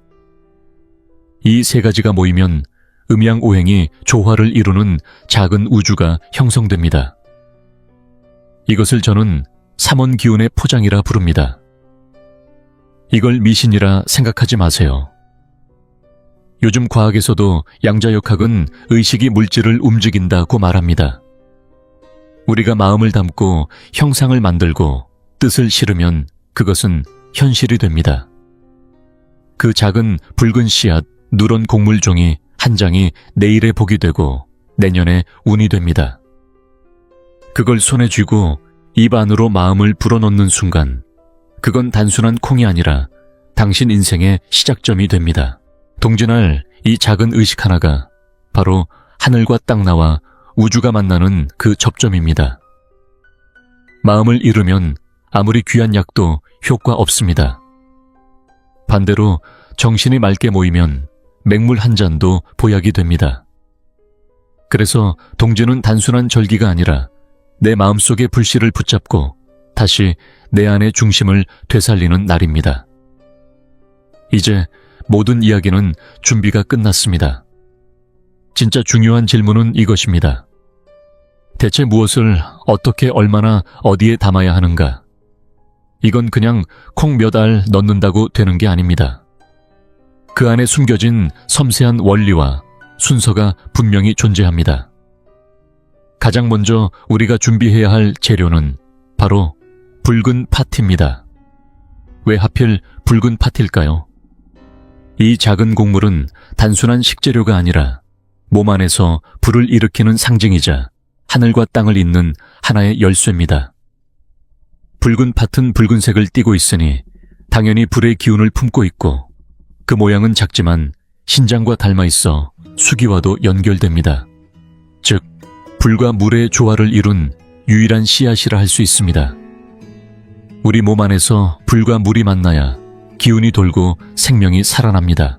이 세 가지가 모이면 음양오행이 조화를 이루는 작은 우주가 형성됩니다. 이것을 저는 삼원기운의 포장이라 부릅니다. 이걸 미신이라 생각하지 마세요. 요즘 과학에서도 양자역학은 의식이 물질을 움직인다고 말합니다. 우리가 마음을 담고 형상을 만들고 뜻을 실으면 그것은 현실이 됩니다. 그 작은 붉은 씨앗, 누런 곡물종이 한 장이 내일의 복이 되고 내년에 운이 됩니다. 그걸 손에 쥐고 입 안으로 마음을 불어넣는 순간 그건 단순한 콩이 아니라 당신 인생의 시작점이 됩니다. 동지날 이 작은 의식 하나가 바로 하늘과 땅 나와 우주가 만나는 그 접점입니다. 마음을 잃으면 아무리 귀한 약도 효과 없습니다. 반대로 정신이 맑게 모이면 맹물 한 잔도 보약이 됩니다. 그래서 동지는 단순한 절기가 아니라 내 마음속의 불씨를 붙잡고 다시 내 안의 중심을 되살리는 날입니다. 이제 모든 이야기는 준비가 끝났습니다. 진짜 중요한 질문은 이것입니다. 대체 무엇을 어떻게 얼마나 어디에 담아야 하는가? 이건 그냥 콩 몇 알 넣는다고 되는 게 아닙니다. 그 안에 숨겨진 섬세한 원리와 순서가 분명히 존재합니다. 가장 먼저 우리가 준비해야 할 재료는 바로 붉은 팥입니다. 왜 하필 붉은 팥일까요? 이 작은 곡물은 단순한 식재료가 아니라 몸 안에서 불을 일으키는 상징이자 하늘과 땅을 잇는 하나의 열쇠입니다. 붉은 팥은 붉은색을 띠고 있으니 당연히 불의 기운을 품고 있고 그 모양은 작지만 신장과 닮아 있어 수기와도 연결됩니다. 즉, 불과 물의 조화를 이룬 유일한 씨앗이라 할 수 있습니다. 우리 몸 안에서 불과 물이 만나야 기운이 돌고 생명이 살아납니다.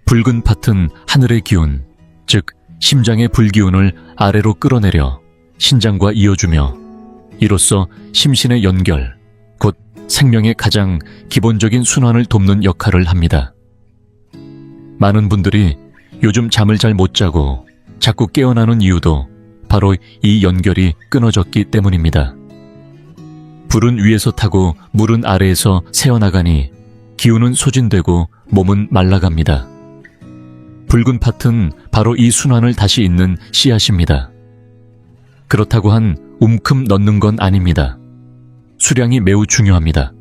붉은 팥은 하늘의 기운, 즉 심장의 불기운을 아래로 끌어내려 신장과 이어주며 이로써 심신의 연결, 곧 생명의 가장 기본적인 순환을 돕는 역할을 합니다. 많은 분들이 요즘 잠을 잘 못 자고 자꾸 깨어나는 이유도 바로 이 연결이 끊어졌기 때문입니다. 불은 위에서 타고 물은 아래에서 새어나가니 기운은 소진되고 몸은 말라갑니다. 붉은 팥은 바로 이 순환을 다시 잇는 씨앗입니다. 그렇다고 한 움큼 넣는 건 아닙니다. 수량이 매우 중요합니다.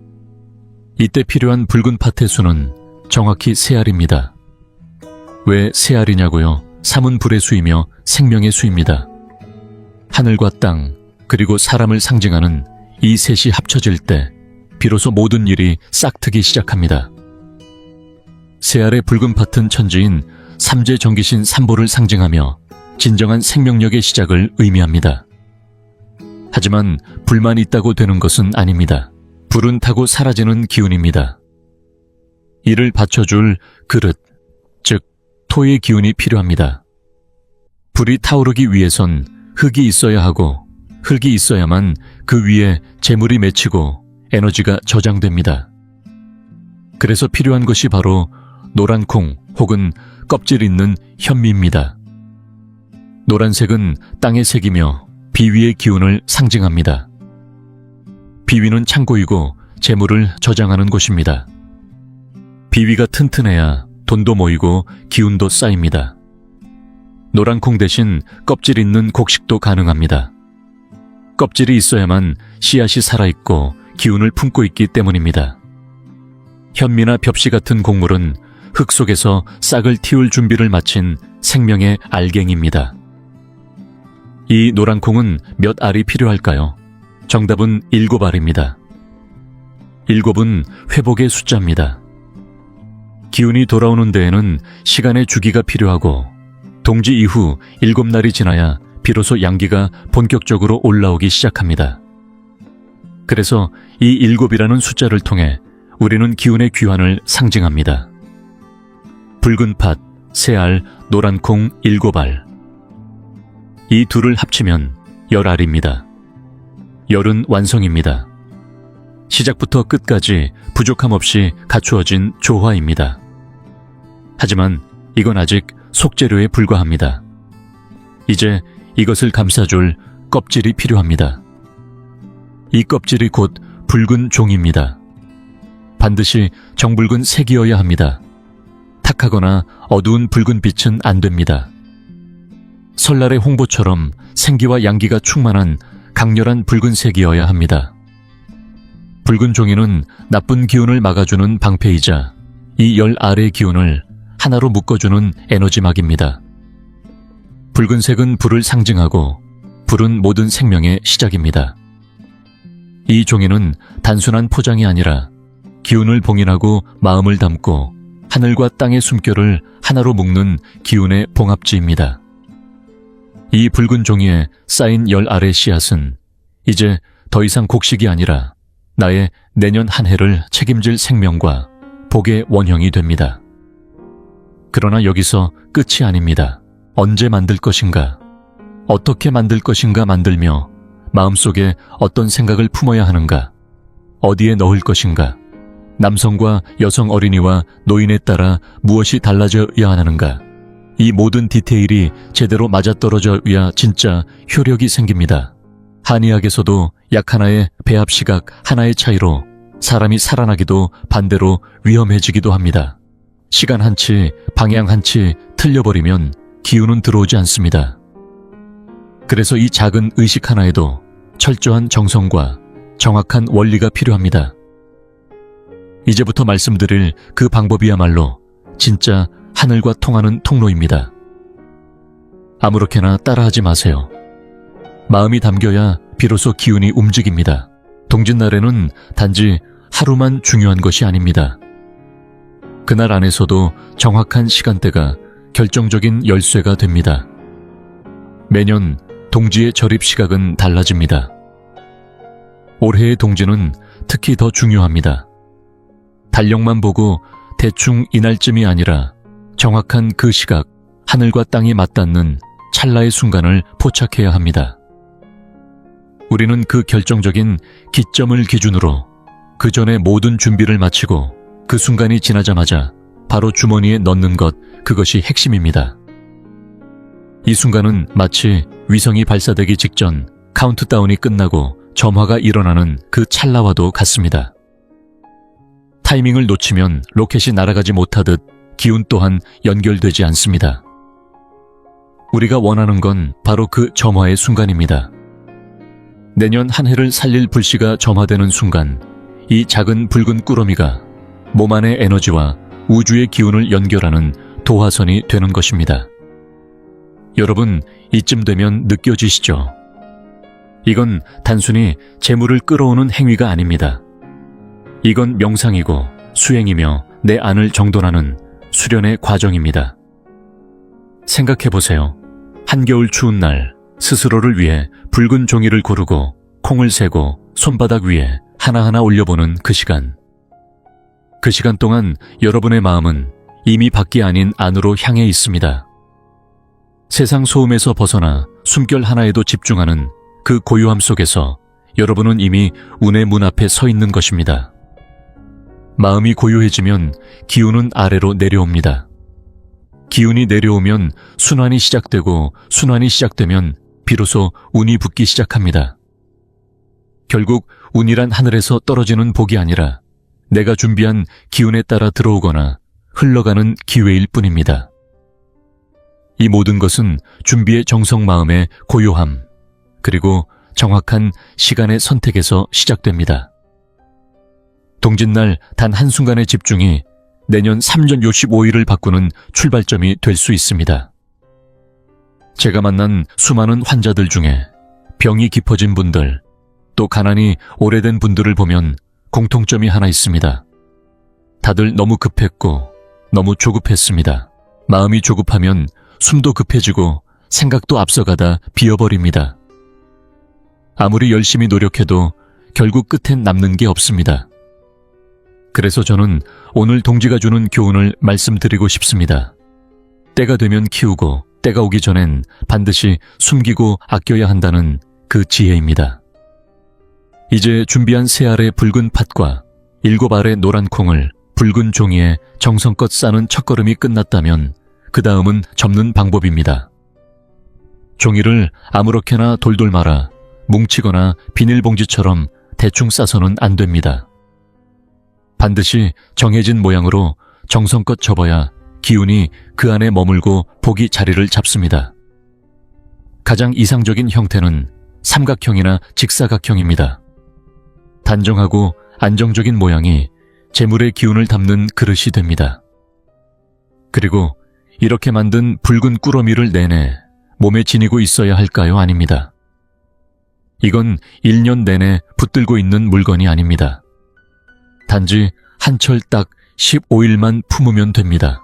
이때 필요한 붉은 팥의 수는 정확히 3알입니다. 왜 3알이냐고요? 3은 불의 수이며 생명의 수입니다. 하늘과 땅, 그리고 사람을 상징하는 이 셋이 합쳐질 때 비로소 모든 일이 싹트기 시작합니다. 3알의 붉은 팥은 천지인 삼재 정기신 삼보를 상징하며 진정한 생명력의 시작을 의미합니다. 하지만 불만 있다고 되는 것은 아닙니다. 불은 타고 사라지는 기운입니다. 이를 받쳐줄 그릇, 즉 토의 기운이 필요합니다. 불이 타오르기 위해선 흙이 있어야 하고 흙이 있어야만 그 위에 재물이 맺히고 에너지가 저장됩니다. 그래서 필요한 것이 바로 노란 콩 혹은 껍질 있는 현미입니다. 노란색은 땅의 색이며 비위의 기운을 상징합니다. 비위는 창고이고 재물을 저장하는 곳입니다. 비위가 튼튼해야 돈도 모이고 기운도 쌓입니다. 노란 콩 대신 껍질 있는 곡식도 가능합니다. 껍질이 있어야만 씨앗이 살아있고 기운을 품고 있기 때문입니다. 현미나 벽시 같은 곡물은 흙 속에서 싹을 틔울 준비를 마친 생명의 알갱이입니다. 이 노란 콩은 몇 알이 필요할까요? 정답은 7알입니다. 7은 회복의 숫자입니다. 기운이 돌아오는 데에는 시간의 주기가 필요하고 동지 이후 7날이 지나야 비로소 양기가 본격적으로 올라오기 시작합니다. 그래서 이 7이라는 숫자를 통해 우리는 기운의 귀환을 상징합니다. 붉은 팥, 3알, 노란 콩 7알. 이 둘을 합치면 10알입니다. 10은 완성입니다. 시작부터 끝까지 부족함 없이 갖추어진 조화입니다. 하지만 이건 아직 속재료에 불과합니다. 이제 이것을 감싸줄 껍질이 필요합니다. 이 껍질이 곧 붉은 종입니다. 반드시 정붉은 색이어야 합니다. 탁하거나 어두운 붉은 빛은 안 됩니다. 설날의 홍보처럼 생기와 양기가 충만한 강렬한 붉은색이어야 합니다. 붉은 종이는 나쁜 기운을 막아주는 방패이자 이 10알의 기운을 하나로 묶어주는 에너지막입니다. 붉은색은 불을 상징하고 불은 모든 생명의 시작입니다. 이 종이는 단순한 포장이 아니라 기운을 봉인하고 마음을 담고 하늘과 땅의 숨결을 하나로 묶는 기운의 봉합지입니다. 이 붉은 종이에 쌓인 10알의 씨앗은 이제 더 이상 곡식이 아니라 나의 내년 한 해를 책임질 생명과 복의 원형이 됩니다. 그러나 여기서 끝이 아닙니다. 언제 만들 것인가, 어떻게 만들 것인가 만들며 마음속에 어떤 생각을 품어야 하는가, 어디에 넣을 것인가, 남성과 여성 어린이와 노인에 따라 무엇이 달라져야 하는가, 이 모든 디테일이 제대로 맞아떨어져야 진짜 효력이 생깁니다. 한의학에서도 약 하나의 배합 시각 하나의 차이로 사람이 살아나기도 반대로 위험해지기도 합니다. 시간 한치, 방향 한치 틀려버리면 기운은 들어오지 않습니다. 그래서 이 작은 의식 하나에도 철저한 정성과 정확한 원리가 필요합니다. 이제부터 말씀드릴 그 방법이야말로 진짜 하늘과 통하는 통로입니다. 아무렇게나 따라하지 마세요. 마음이 담겨야 비로소 기운이 움직입니다. 동짓날에는 단지 하루만 중요한 것이 아닙니다. 그날 안에서도 정확한 시간대가 결정적인 열쇠가 됩니다. 매년 동지의 절입 시각은 달라집니다. 올해의 동지는 특히 더 중요합니다. 달력만 보고 대충 이날쯤이 아니라 정확한 그 시각, 하늘과 땅이 맞닿는 찰나의 순간을 포착해야 합니다. 우리는 그 결정적인 기점을 기준으로 그 전에 모든 준비를 마치고 그 순간이 지나자마자 바로 주머니에 넣는 것, 그것이 핵심입니다. 이 순간은 마치 위성이 발사되기 직전 카운트다운이 끝나고 점화가 일어나는 그 찰나와도 같습니다. 타이밍을 놓치면 로켓이 날아가지 못하듯 기운 또한 연결되지 않습니다. 우리가 원하는 건 바로 그 점화의 순간입니다. 내년 한 해를 살릴 불씨가 점화되는 순간, 이 작은 붉은 꾸러미가 몸 안의 에너지와 우주의 기운을 연결하는 도화선이 되는 것입니다. 여러분, 이쯤 되면 느껴지시죠? 이건 단순히 재물을 끌어오는 행위가 아닙니다. 이건 명상이고 수행이며 내 안을 정돈하는 수련의 과정입니다. 생각해보세요. 한겨울 추운 날, 스스로를 위해 붉은 종이를 고르고 콩을 세고 손바닥 위에 하나하나 올려보는 그 시간. 그 시간 동안 여러분의 마음은 이미 밖이 아닌 안으로 향해 있습니다. 세상 소음에서 벗어나 숨결 하나에도 집중하는 그 고요함 속에서 여러분은 이미 운의 문 앞에 서 있는 것입니다. 마음이 고요해지면 기운은 아래로 내려옵니다. 기운이 내려오면 순환이 시작되고 순환이 시작되면 비로소 운이 붙기 시작합니다. 결국 운이란 하늘에서 떨어지는 복이 아니라 내가 준비한 기운에 따라 들어오거나 흘러가는 기회일 뿐입니다. 이 모든 것은 준비의 정성 마음의 고요함, 그리고 정확한 시간의 선택에서 시작됩니다. 동짓날 단 한순간의 집중이 내년 365일을 바꾸는 출발점이 될 수 있습니다. 제가 만난 수많은 환자들 중에 병이 깊어진 분들, 또 가난이 오래된 분들을 보면 공통점이 하나 있습니다. 다들 너무 급했고 너무 조급했습니다. 마음이 조급하면 숨도 급해지고 생각도 앞서가다 비어버립니다. 아무리 열심히 노력해도 결국 끝엔 남는 게 없습니다. 그래서 저는 오늘 동지가 주는 교훈을 말씀드리고 싶습니다. 때가 되면 키우고 때가 오기 전엔 반드시 숨기고 아껴야 한다는 그 지혜입니다. 이제 준비한 세 알의 붉은 팥과 7알의 노란 콩을 붉은 종이에 정성껏 싸는 첫걸음이 끝났다면 그 다음은 접는 방법입니다. 종이를 아무렇게나 돌돌 말아 뭉치거나 비닐봉지처럼 대충 싸서는 안 됩니다. 반드시 정해진 모양으로 정성껏 접어야 기운이 그 안에 머물고 복이 자리를 잡습니다. 가장 이상적인 형태는 삼각형이나 직사각형입니다. 단정하고 안정적인 모양이 재물의 기운을 담는 그릇이 됩니다. 그리고 이렇게 만든 붉은 꾸러미를 내내 몸에 지니고 있어야 할까요? 아닙니다. 이건 1년 내내 붙들고 있는 물건이 아닙니다. 단지 한철 딱 15일만 품으면 됩니다.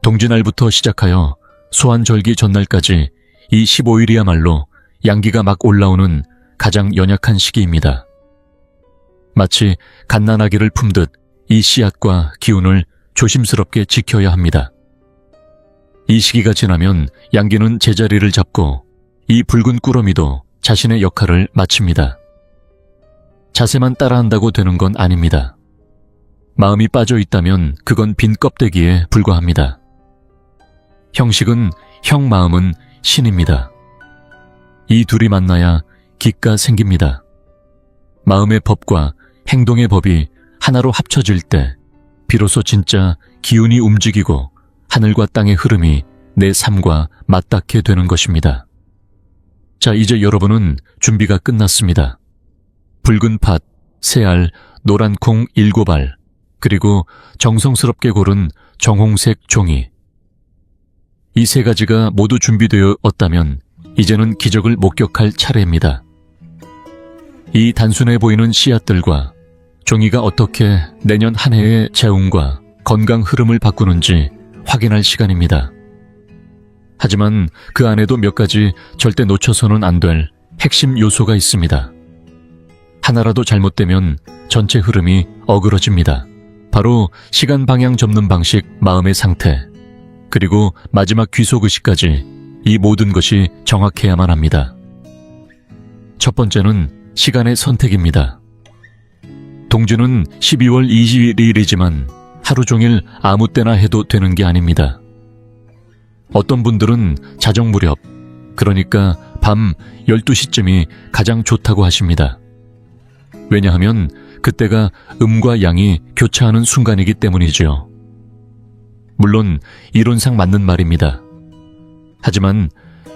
동지날부터 시작하여 소환절기 전날까지 이 15일이야말로 양기가 막 올라오는 가장 연약한 시기입니다. 마치 갓난아기를 품듯 이 씨앗과 기운을 조심스럽게 지켜야 합니다. 이 시기가 지나면 양기는 제자리를 잡고 이 붉은 꾸러미도 자신의 역할을 마칩니다. 자세만 따라한다고 되는 건 아닙니다. 마음이 빠져 있다면 그건 빈 껍데기에 불과합니다. 형식은 형, 마음은 신입니다. 이 둘이 만나야 기가 생깁니다. 마음의 법과 행동의 법이 하나로 합쳐질 때 비로소 진짜 기운이 움직이고 하늘과 땅의 흐름이 내 삶과 맞닿게 되는 것입니다. 자, 이제 여러분은 준비가 끝났습니다. 붉은 팥, 세 알, 노란 콩 7알, 그리고 정성스럽게 고른 정홍색 종이. 이 세 가지가 모두 준비되었다면 이제는 기적을 목격할 차례입니다. 이 단순해 보이는 씨앗들과 종이가 어떻게 내년 한 해의 재운과 건강 흐름을 바꾸는지 확인할 시간입니다. 하지만 그 안에도 몇 가지 절대 놓쳐서는 안 될 핵심 요소가 있습니다. 하나라도 잘못되면 전체 흐름이 어그러집니다. 바로 시간 방향 접는 방식, 마음의 상태, 그리고 마지막 귀속의식까지 이 모든 것이 정확해야만 합니다. 첫 번째는 시간의 선택입니다. 동지는 12월 21일이지만 하루 종일 아무 때나 해도 되는 게 아닙니다. 어떤 분들은 자정 무렵, 그러니까 밤 12시쯤이 가장 좋다고 하십니다. 왜냐하면 그때가 음과 양이 교차하는 순간이기 때문이지요. 물론 이론상 맞는 말입니다. 하지만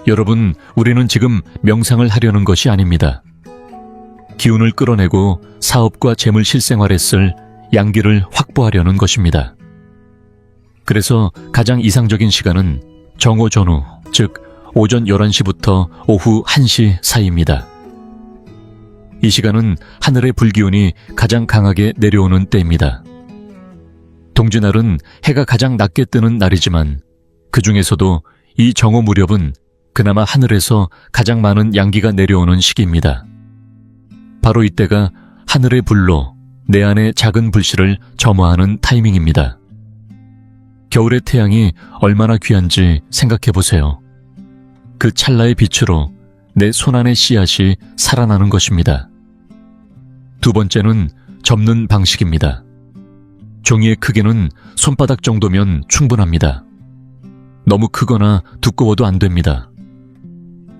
여러분, 우리는 지금 명상을 하려는 것이 아닙니다. 기운을 끌어내고 사업과 재물 실생활에 쓸 양기를 확보하려는 것입니다. 그래서 가장 이상적인 시간은 정오 전후, 즉 오전 11시부터 오후 1시 사이입니다. 이 시간은 하늘의 불기운이 가장 강하게 내려오는 때입니다. 동지날은 해가 가장 낮게 뜨는 날이지만 그 중에서도 이 정오 무렵은 그나마 하늘에서 가장 많은 양기가 내려오는 시기입니다. 바로 이때가 하늘의 불로 내 안의 작은 불씨를 점화하는 타이밍입니다. 겨울의 태양이 얼마나 귀한지 생각해 보세요. 그 찰나의 빛으로 내 손안의 씨앗이 살아나는 것입니다. 두 번째는 접는 방식입니다. 종이의 크기는 손바닥 정도면 충분합니다. 너무 크거나 두꺼워도 안 됩니다.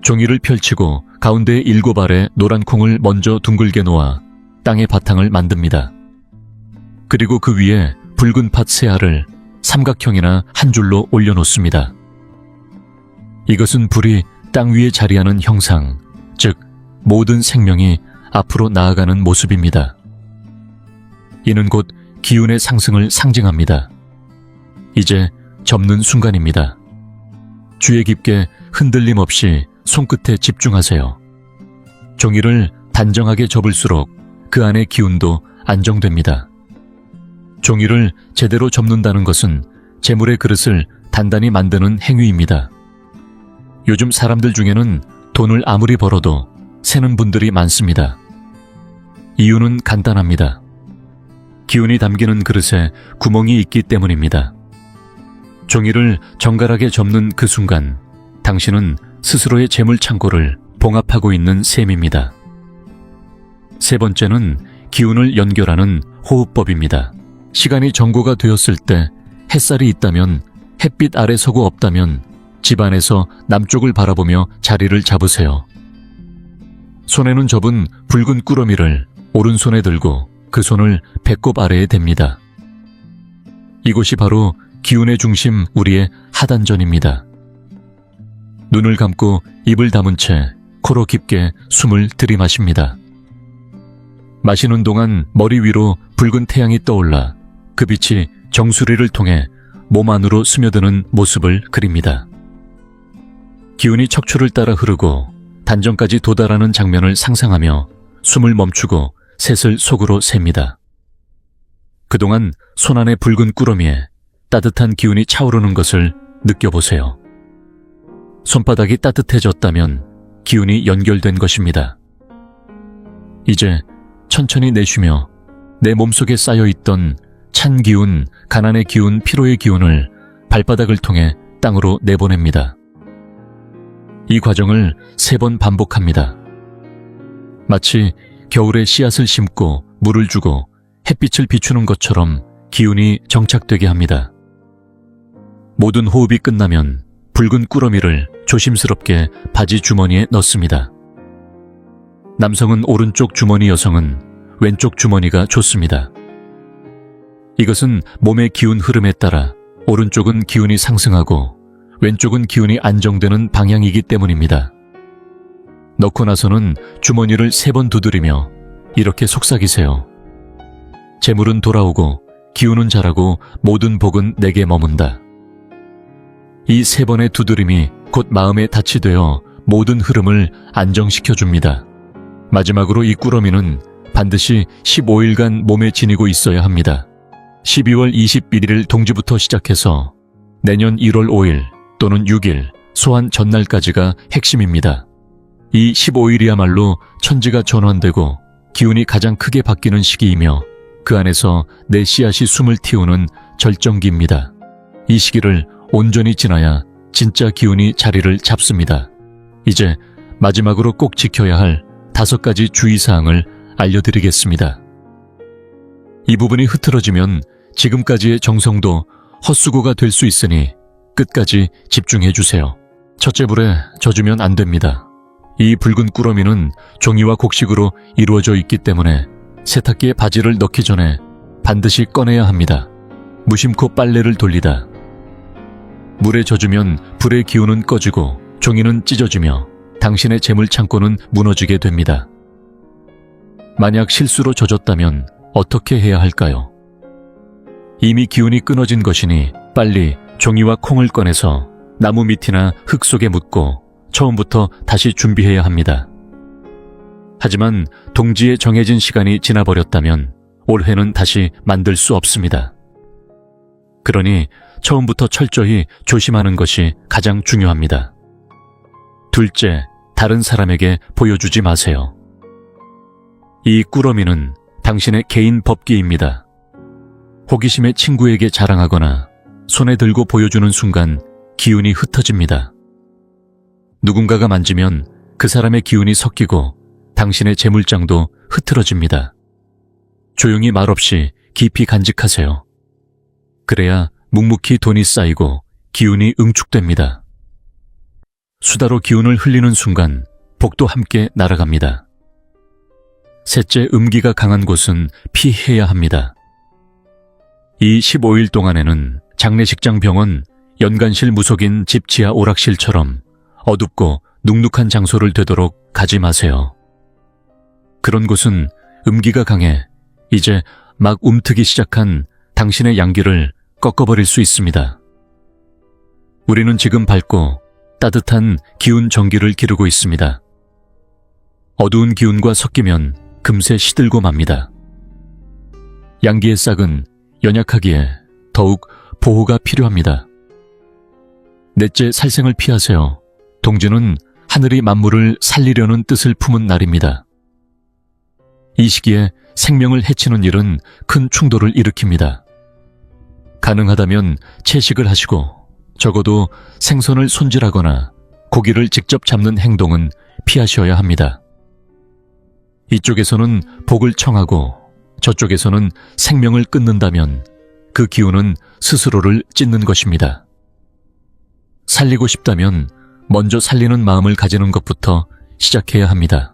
종이를 펼치고 가운데에 7알의 노란 콩을 먼저 둥글게 놓아 땅의 바탕을 만듭니다. 그리고 그 위에 붉은 팥 3알을 삼각형이나 한 줄로 올려놓습니다. 이것은 불이 땅 위에 자리하는 형상, 즉 모든 생명이 앞으로 나아가는 모습입니다. 이는 곧 기운의 상승을 상징합니다. 이제 접는 순간입니다. 주의 깊게 흔들림 없이 손끝에 집중하세요. 종이를 단정하게 접을수록 그 안의 기운도 안정됩니다. 종이를 제대로 접는다는 것은 재물의 그릇을 단단히 만드는 행위입니다. 요즘 사람들 중에는 돈을 아무리 벌어도 새는 분들이 많습니다. 이유는 간단합니다. 기운이 담기는 그릇에 구멍이 있기 때문입니다. 종이를 정갈하게 접는 그 순간 당신은 스스로의 재물 창고를 봉합하고 있는 셈입니다. 세 번째는 기운을 연결하는 호흡법입니다. 시간이 정고가 되었을 때 햇살이 있다면, 햇빛 아래 서고 없다면 집안에서 남쪽을 바라보며 자리를 잡으세요. 손에는 접은 붉은 꾸러미를 오른손에 들고 그 손을 배꼽 아래에 댑니다. 이곳이 바로 기운의 중심, 우리의 하단전입니다. 눈을 감고 입을 다문 채 코로 깊게 숨을 들이마십니다. 마시는 동안 머리 위로 붉은 태양이 떠올라 그 빛이 정수리를 통해 몸 안으로 스며드는 모습을 그립니다. 기운이 척추를 따라 흐르고 단전까지 도달하는 장면을 상상하며 숨을 멈추고 셋을 속으로 셉니다. 그동안 손안의 붉은 꾸러미에 따뜻한 기운이 차오르는 것을 느껴보세요. 손바닥이 따뜻해졌다면 기운이 연결된 것입니다. 이제 천천히 내쉬며 내 몸속에 쌓여있던 찬 기운, 가난의 기운, 피로의 기운을 발바닥을 통해 땅으로 내보냅니다. 이 과정을 3번 반복합니다. 마치 겨울에 씨앗을 심고 물을 주고 햇빛을 비추는 것처럼 기운이 정착되게 합니다. 모든 호흡이 끝나면 붉은 꾸러미를 조심스럽게 바지 주머니에 넣습니다. 남성은 오른쪽 주머니, 여성은 왼쪽 주머니가 좋습니다. 이것은 몸의 기운 흐름에 따라 오른쪽은 기운이 상승하고 왼쪽은 기운이 안정되는 방향이기 때문입니다. 넣고 나서는 주머니를 3번 두드리며 이렇게 속삭이세요. 재물은 돌아오고 기운은 자라고 모든 복은 내게 머문다. 이 3번의 두드림이 곧 마음의 닻이 되어 모든 흐름을 안정시켜줍니다. 마지막으로 이 꾸러미는 반드시 15일간 몸에 지니고 있어야 합니다. 12월 21일 동지부터 시작해서 내년 1월 5일 또는 6일 소환 전날까지가 핵심입니다. 이 15일이야말로 천지가 전환되고 기운이 가장 크게 바뀌는 시기이며 그 안에서 내 씨앗이 숨을 틔우는 절정기입니다. 이 시기를 온전히 지나야 진짜 기운이 자리를 잡습니다. 이제 마지막으로 꼭 지켜야 할 5가지 주의사항을 알려드리겠습니다. 이 부분이 흐트러지면 지금까지의 정성도 헛수고가 될 수 있으니 끝까지 집중해 주세요. 첫째, 불에 젖으면 안 됩니다. 이 붉은 꾸러미는 종이와 곡식으로 이루어져 있기 때문에 세탁기에 바지를 넣기 전에 반드시 꺼내야 합니다. 무심코 빨래를 돌리다 물에 젖으면 불의 기운은 꺼지고 종이는 찢어지며 당신의 재물 창고는 무너지게 됩니다. 만약 실수로 젖었다면 어떻게 해야 할까요? 이미 기운이 끊어진 것이니 빨리 종이와 콩을 꺼내서 나무 밑이나 흙 속에 묻고 처음부터 다시 준비해야 합니다. 하지만 동지에 정해진 시간이 지나버렸다면 올해는 다시 만들 수 없습니다. 그러니 처음부터 철저히 조심하는 것이 가장 중요합니다. 둘째, 다른 사람에게 보여주지 마세요. 이 꾸러미는 당신의 개인 법기입니다. 호기심에 친구에게 자랑하거나 손에 들고 보여주는 순간 기운이 흩어집니다. 누군가가 만지면 그 사람의 기운이 섞이고 당신의 재물장도 흐트러집니다. 조용히 말없이 깊이 간직하세요. 그래야 묵묵히 돈이 쌓이고 기운이 응축됩니다. 수다로 기운을 흘리는 순간 복도 함께 날아갑니다. 셋째, 음기가 강한 곳은 피해야 합니다. 이 15일 동안에는 장례식장, 병원, 연간실, 무속인, 집 지하 오락실처럼 어둡고 눅눅한 장소를 되도록 가지 마세요. 그런 곳은 음기가 강해 이제 막 움트기 시작한 당신의 양기를 꺾어버릴 수 있습니다. 우리는 지금 밝고 따뜻한 기운 전기를 기르고 있습니다. 어두운 기운과 섞이면 금세 시들고 맙니다. 양기의 싹은 연약하기에 더욱 보호가 필요합니다. 넷째, 살생을 피하세요. 동지는 하늘이 만물을 살리려는 뜻을 품은 날입니다. 이 시기에 생명을 해치는 일은 큰 충돌을 일으킵니다. 가능하다면 채식을 하시고 적어도 생선을 손질하거나 고기를 직접 잡는 행동은 피하셔야 합니다. 이쪽에서는 복을 청하고 저쪽에서는 생명을 끊는다면 그 기운은 스스로를 찢는 것입니다. 살리고 싶다면 먼저 살리는 마음을 가지는 것부터 시작해야 합니다.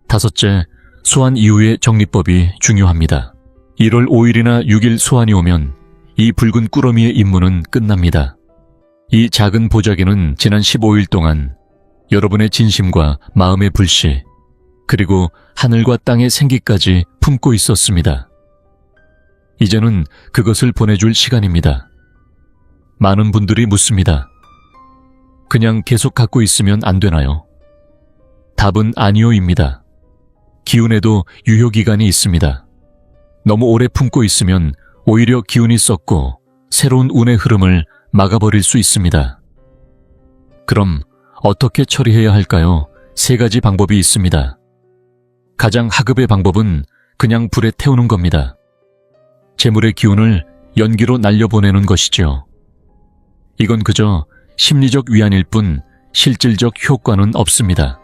다섯째, 소환 이후의 정리법이 중요합니다. 1월 5일이나 6일 소환이 오면 이 붉은 꾸러미의 임무는 끝납니다. 이 작은 보자기는 지난 15일 동안 여러분의 진심과 마음의 불씨, 그리고 하늘과 땅의 생기까지 품고 있었습니다. 이제는 그것을 보내줄 시간입니다. 많은 분들이 묻습니다. 그냥 계속 갖고 있으면 안 되나요? 답은 아니요입니다. 기운에도 유효기간이 있습니다. 너무 오래 품고 있으면 오히려 기운이 썩고 새로운 운의 흐름을 막아버릴 수 있습니다. 그럼 어떻게 처리해야 할까요? 3가지 방법이 있습니다. 가장 하급의 방법은 그냥 불에 태우는 겁니다. 재물의 기운을 연기로 날려보내는 것이죠. 이건 그저 심리적 위안일 뿐 실질적 효과는 없습니다.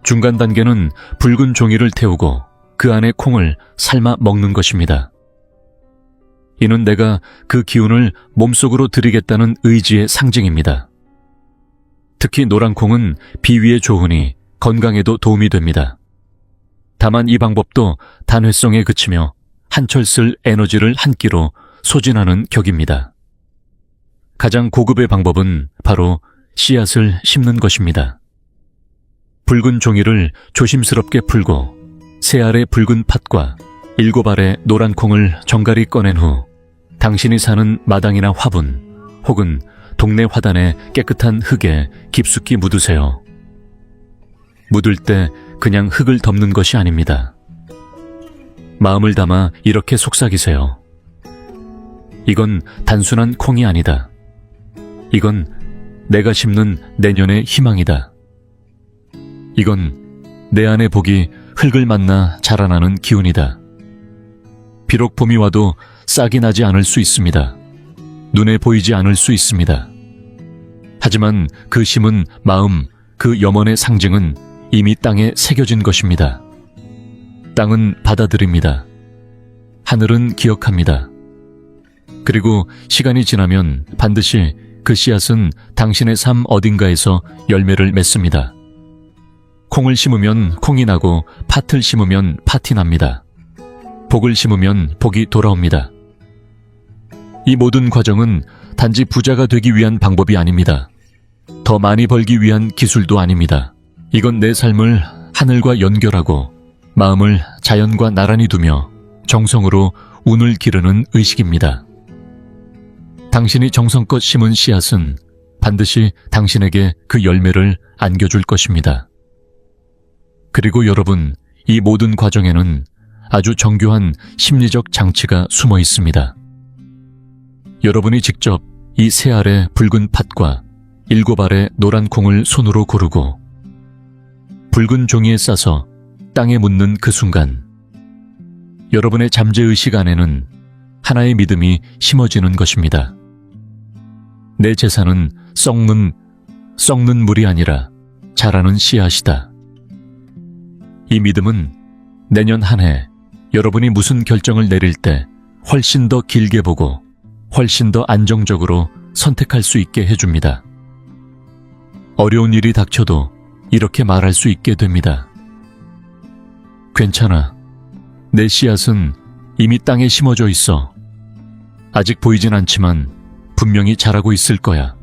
중간 단계는 붉은 종이를 태우고 그 안에 콩을 삶아 먹는 것입니다. 이는 내가 그 기운을 몸속으로 들이겠다는 의지의 상징입니다. 특히 노란 콩은 비위에 좋으니 건강에도 도움이 됩니다. 다만 이 방법도 단회성에 그치며 한철 쓸 에너지를 한 끼로 소진하는 격입니다. 가장 고급의 방법은 바로 씨앗을 심는 것입니다. 붉은 종이를 조심스럽게 풀고 새 알의 붉은 팥과 7알의 노란 콩을 정갈히 꺼낸 후 당신이 사는 마당이나 화분 혹은 동네 화단의 깨끗한 흙에 깊숙이 묻으세요. 묻을 때 그냥 흙을 덮는 것이 아닙니다. 마음을 담아 이렇게 속삭이세요. 이건 단순한 콩이 아니다. 이건 내가 심는 내년의 희망이다. 이건 내 안의 복이 흙을 만나 자라나는 기운이다. 비록 봄이 와도 싹이 나지 않을 수 있습니다. 눈에 보이지 않을 수 있습니다. 하지만 그 심은 마음, 그 염원의 상징은 이미 땅에 새겨진 것입니다. 땅은 받아들입니다. 하늘은 기억합니다. 그리고 시간이 지나면 반드시 그 씨앗은 당신의 삶 어딘가에서 열매를 맺습니다. 콩을 심으면 콩이 나고 팥을 심으면 팥이 납니다. 복을 심으면 복이 돌아옵니다. 이 모든 과정은 단지 부자가 되기 위한 방법이 아닙니다. 더 많이 벌기 위한 기술도 아닙니다. 이건 내 삶을 하늘과 연결하고 마음을 자연과 나란히 두며 정성으로 운을 기르는 의식입니다. 당신이 정성껏 심은 씨앗은 반드시 당신에게 그 열매를 안겨줄 것입니다. 그리고 여러분, 이 모든 과정에는 아주 정교한 심리적 장치가 숨어 있습니다. 여러분이 직접 이 새 알의 붉은 팥과 7알의 노란 콩을 손으로 고르고 붉은 종이에 싸서 땅에 묻는 그 순간, 여러분의 잠재의식 안에는 하나의 믿음이 심어지는 것입니다. 내 재산은 썩는 물이 아니라 자라는 씨앗이다. 이 믿음은 내년 한 해 여러분이 무슨 결정을 내릴 때 훨씬 더 길게 보고 훨씬 더 안정적으로 선택할 수 있게 해줍니다. 어려운 일이 닥쳐도 이렇게 말할 수 있게 됩니다. 괜찮아. 내 씨앗은 이미 땅에 심어져 있어. 아직 보이진 않지만 분명히 자라고 있을 거야.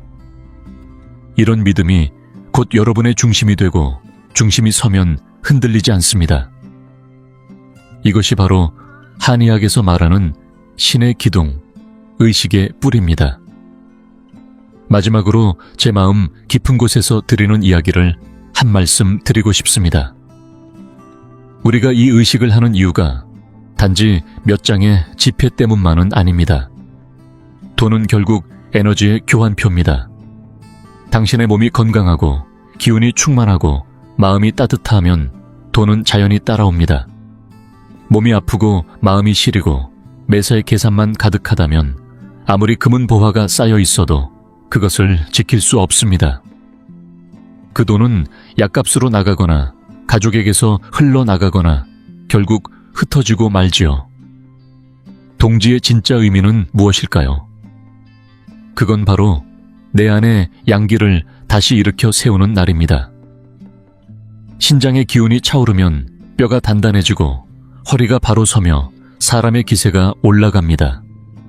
이런 믿음이 곧 여러분의 중심이 되고 중심이 서면 흔들리지 않습니다. 이것이 바로 한의학에서 말하는 신의 기둥, 의식의 뿌리입니다. 마지막으로 제 마음 깊은 곳에서 드리는 이야기를 한 말씀 드리고 싶습니다. 우리가 이 의식을 하는 이유가 단지 몇 장의 지폐 때문만은 아닙니다. 돈은 결국 에너지의 교환표입니다. 당신의 몸이 건강하고 기운이 충만하고 마음이 따뜻하면 돈은 자연히 따라옵니다. 몸이 아프고 마음이 시리고 매사에 계산만 가득하다면 아무리 금은보화가 쌓여 있어도 그것을 지킬 수 없습니다. 그 돈은 약값으로 나가거나 가족에게서 흘러나가거나 결국 흩어지고 말지요. 동지의 진짜 의미는 무엇일까요? 그건 바로 내 안의 양기를 다시 일으켜 세우는 날입니다. 신장의 기운이 차오르면 뼈가 단단해지고 허리가 바로 서며 사람의 기세가 올라갑니다.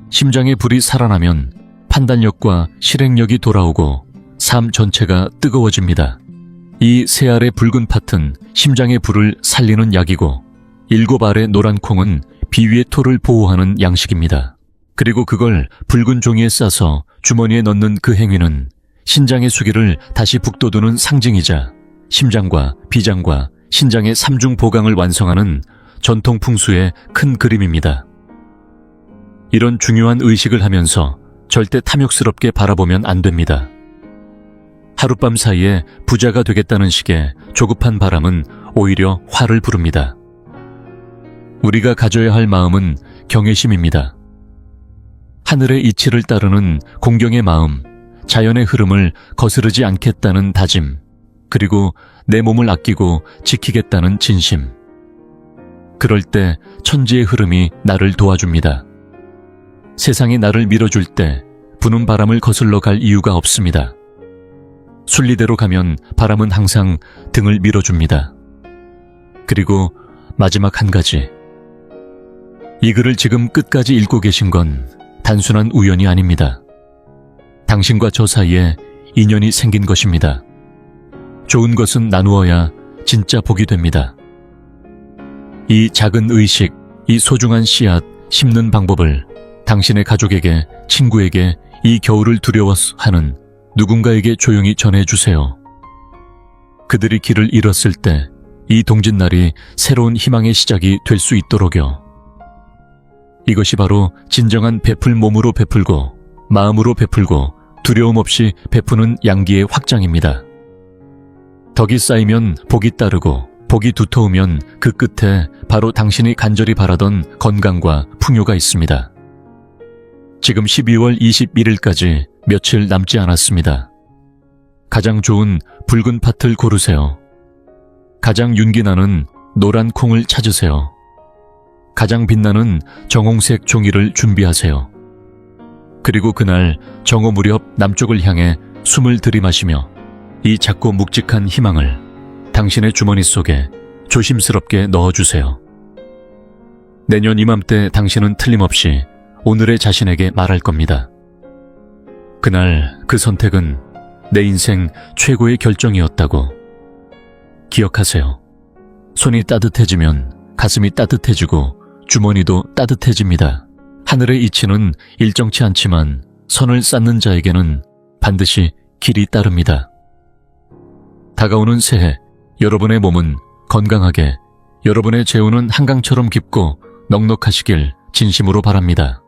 심장의 불이 살아나면 판단력과 실행력이 돌아오고 삶 전체가 뜨거워집니다. 이 새 알의 붉은 팥은 심장의 불을 살리는 약이고 7알의 노란 콩은 비위의 토를 보호하는 양식입니다. 그리고 그걸 붉은 종이에 싸서 주머니에 넣는 그 행위는 신장의 수기를 다시 북돋우는 상징이자 심장과 비장과 신장의 삼중 보강을 완성하는 전통 풍수의 큰 그림입니다. 이런 중요한 의식을 하면서 절대 탐욕스럽게 바라보면 안 됩니다. 하룻밤 사이에 부자가 되겠다는 식의 조급한 바람은 오히려 화를 부릅니다. 우리가 가져야 할 마음은 경외심입니다. 하늘의 이치를 따르는 공경의 마음, 자연의 흐름을 거스르지 않겠다는 다짐, 그리고 내 몸을 아끼고 지키겠다는 진심. 그럴 때 천지의 흐름이 나를 도와줍니다. 세상이 나를 밀어줄 때 부는 바람을 거슬러 갈 이유가 없습니다. 순리대로 가면 바람은 항상 등을 밀어줍니다. 그리고 마지막 한 가지. 이 글을 지금 끝까지 읽고 계신 건 단순한 우연이 아닙니다. 당신과 저 사이에 인연이 생긴 것입니다. 좋은 것은 나누어야 진짜 복이 됩니다. 이 작은 의식, 이 소중한 씨앗 심는 방법을 당신의 가족에게, 친구에게 이 겨울을 두려워서 하는 누군가에게 조용히 전해주세요. 그들이 길을 잃었을 때 이 동짓날이 새로운 희망의 시작이 될 수 있도록요. 이것이 바로 진정한 베풀 몸으로 베풀고 마음으로 베풀고 두려움 없이 베푸는 양기의 확장입니다. 덕이 쌓이면 복이 따르고 복이 두터우면 그 끝에 바로 당신이 간절히 바라던 건강과 풍요가 있습니다. 지금 12월 21일까지 며칠 남지 않았습니다. 가장 좋은 붉은 팥을 고르세요. 가장 윤기나는 노란 콩을 찾으세요. 가장 빛나는 정홍색 종이를 준비하세요. 그리고 그날 정오 무렵 남쪽을 향해 숨을 들이마시며 이 작고 묵직한 희망을 당신의 주머니 속에 조심스럽게 넣어주세요. 내년 이맘때 당신은 틀림없이 오늘의 자신에게 말할 겁니다. 그날 그 선택은 내 인생 최고의 결정이었다고. 기억하세요. 손이 따뜻해지면 가슴이 따뜻해지고 주머니도 따뜻해집니다. 하늘의 이치는 일정치 않지만 선을 쌓는 자에게는 반드시 길이 따릅니다. 다가오는 새해, 여러분의 몸은 건강하게, 여러분의 재우는 한강처럼 깊고 넉넉하시길 진심으로 바랍니다.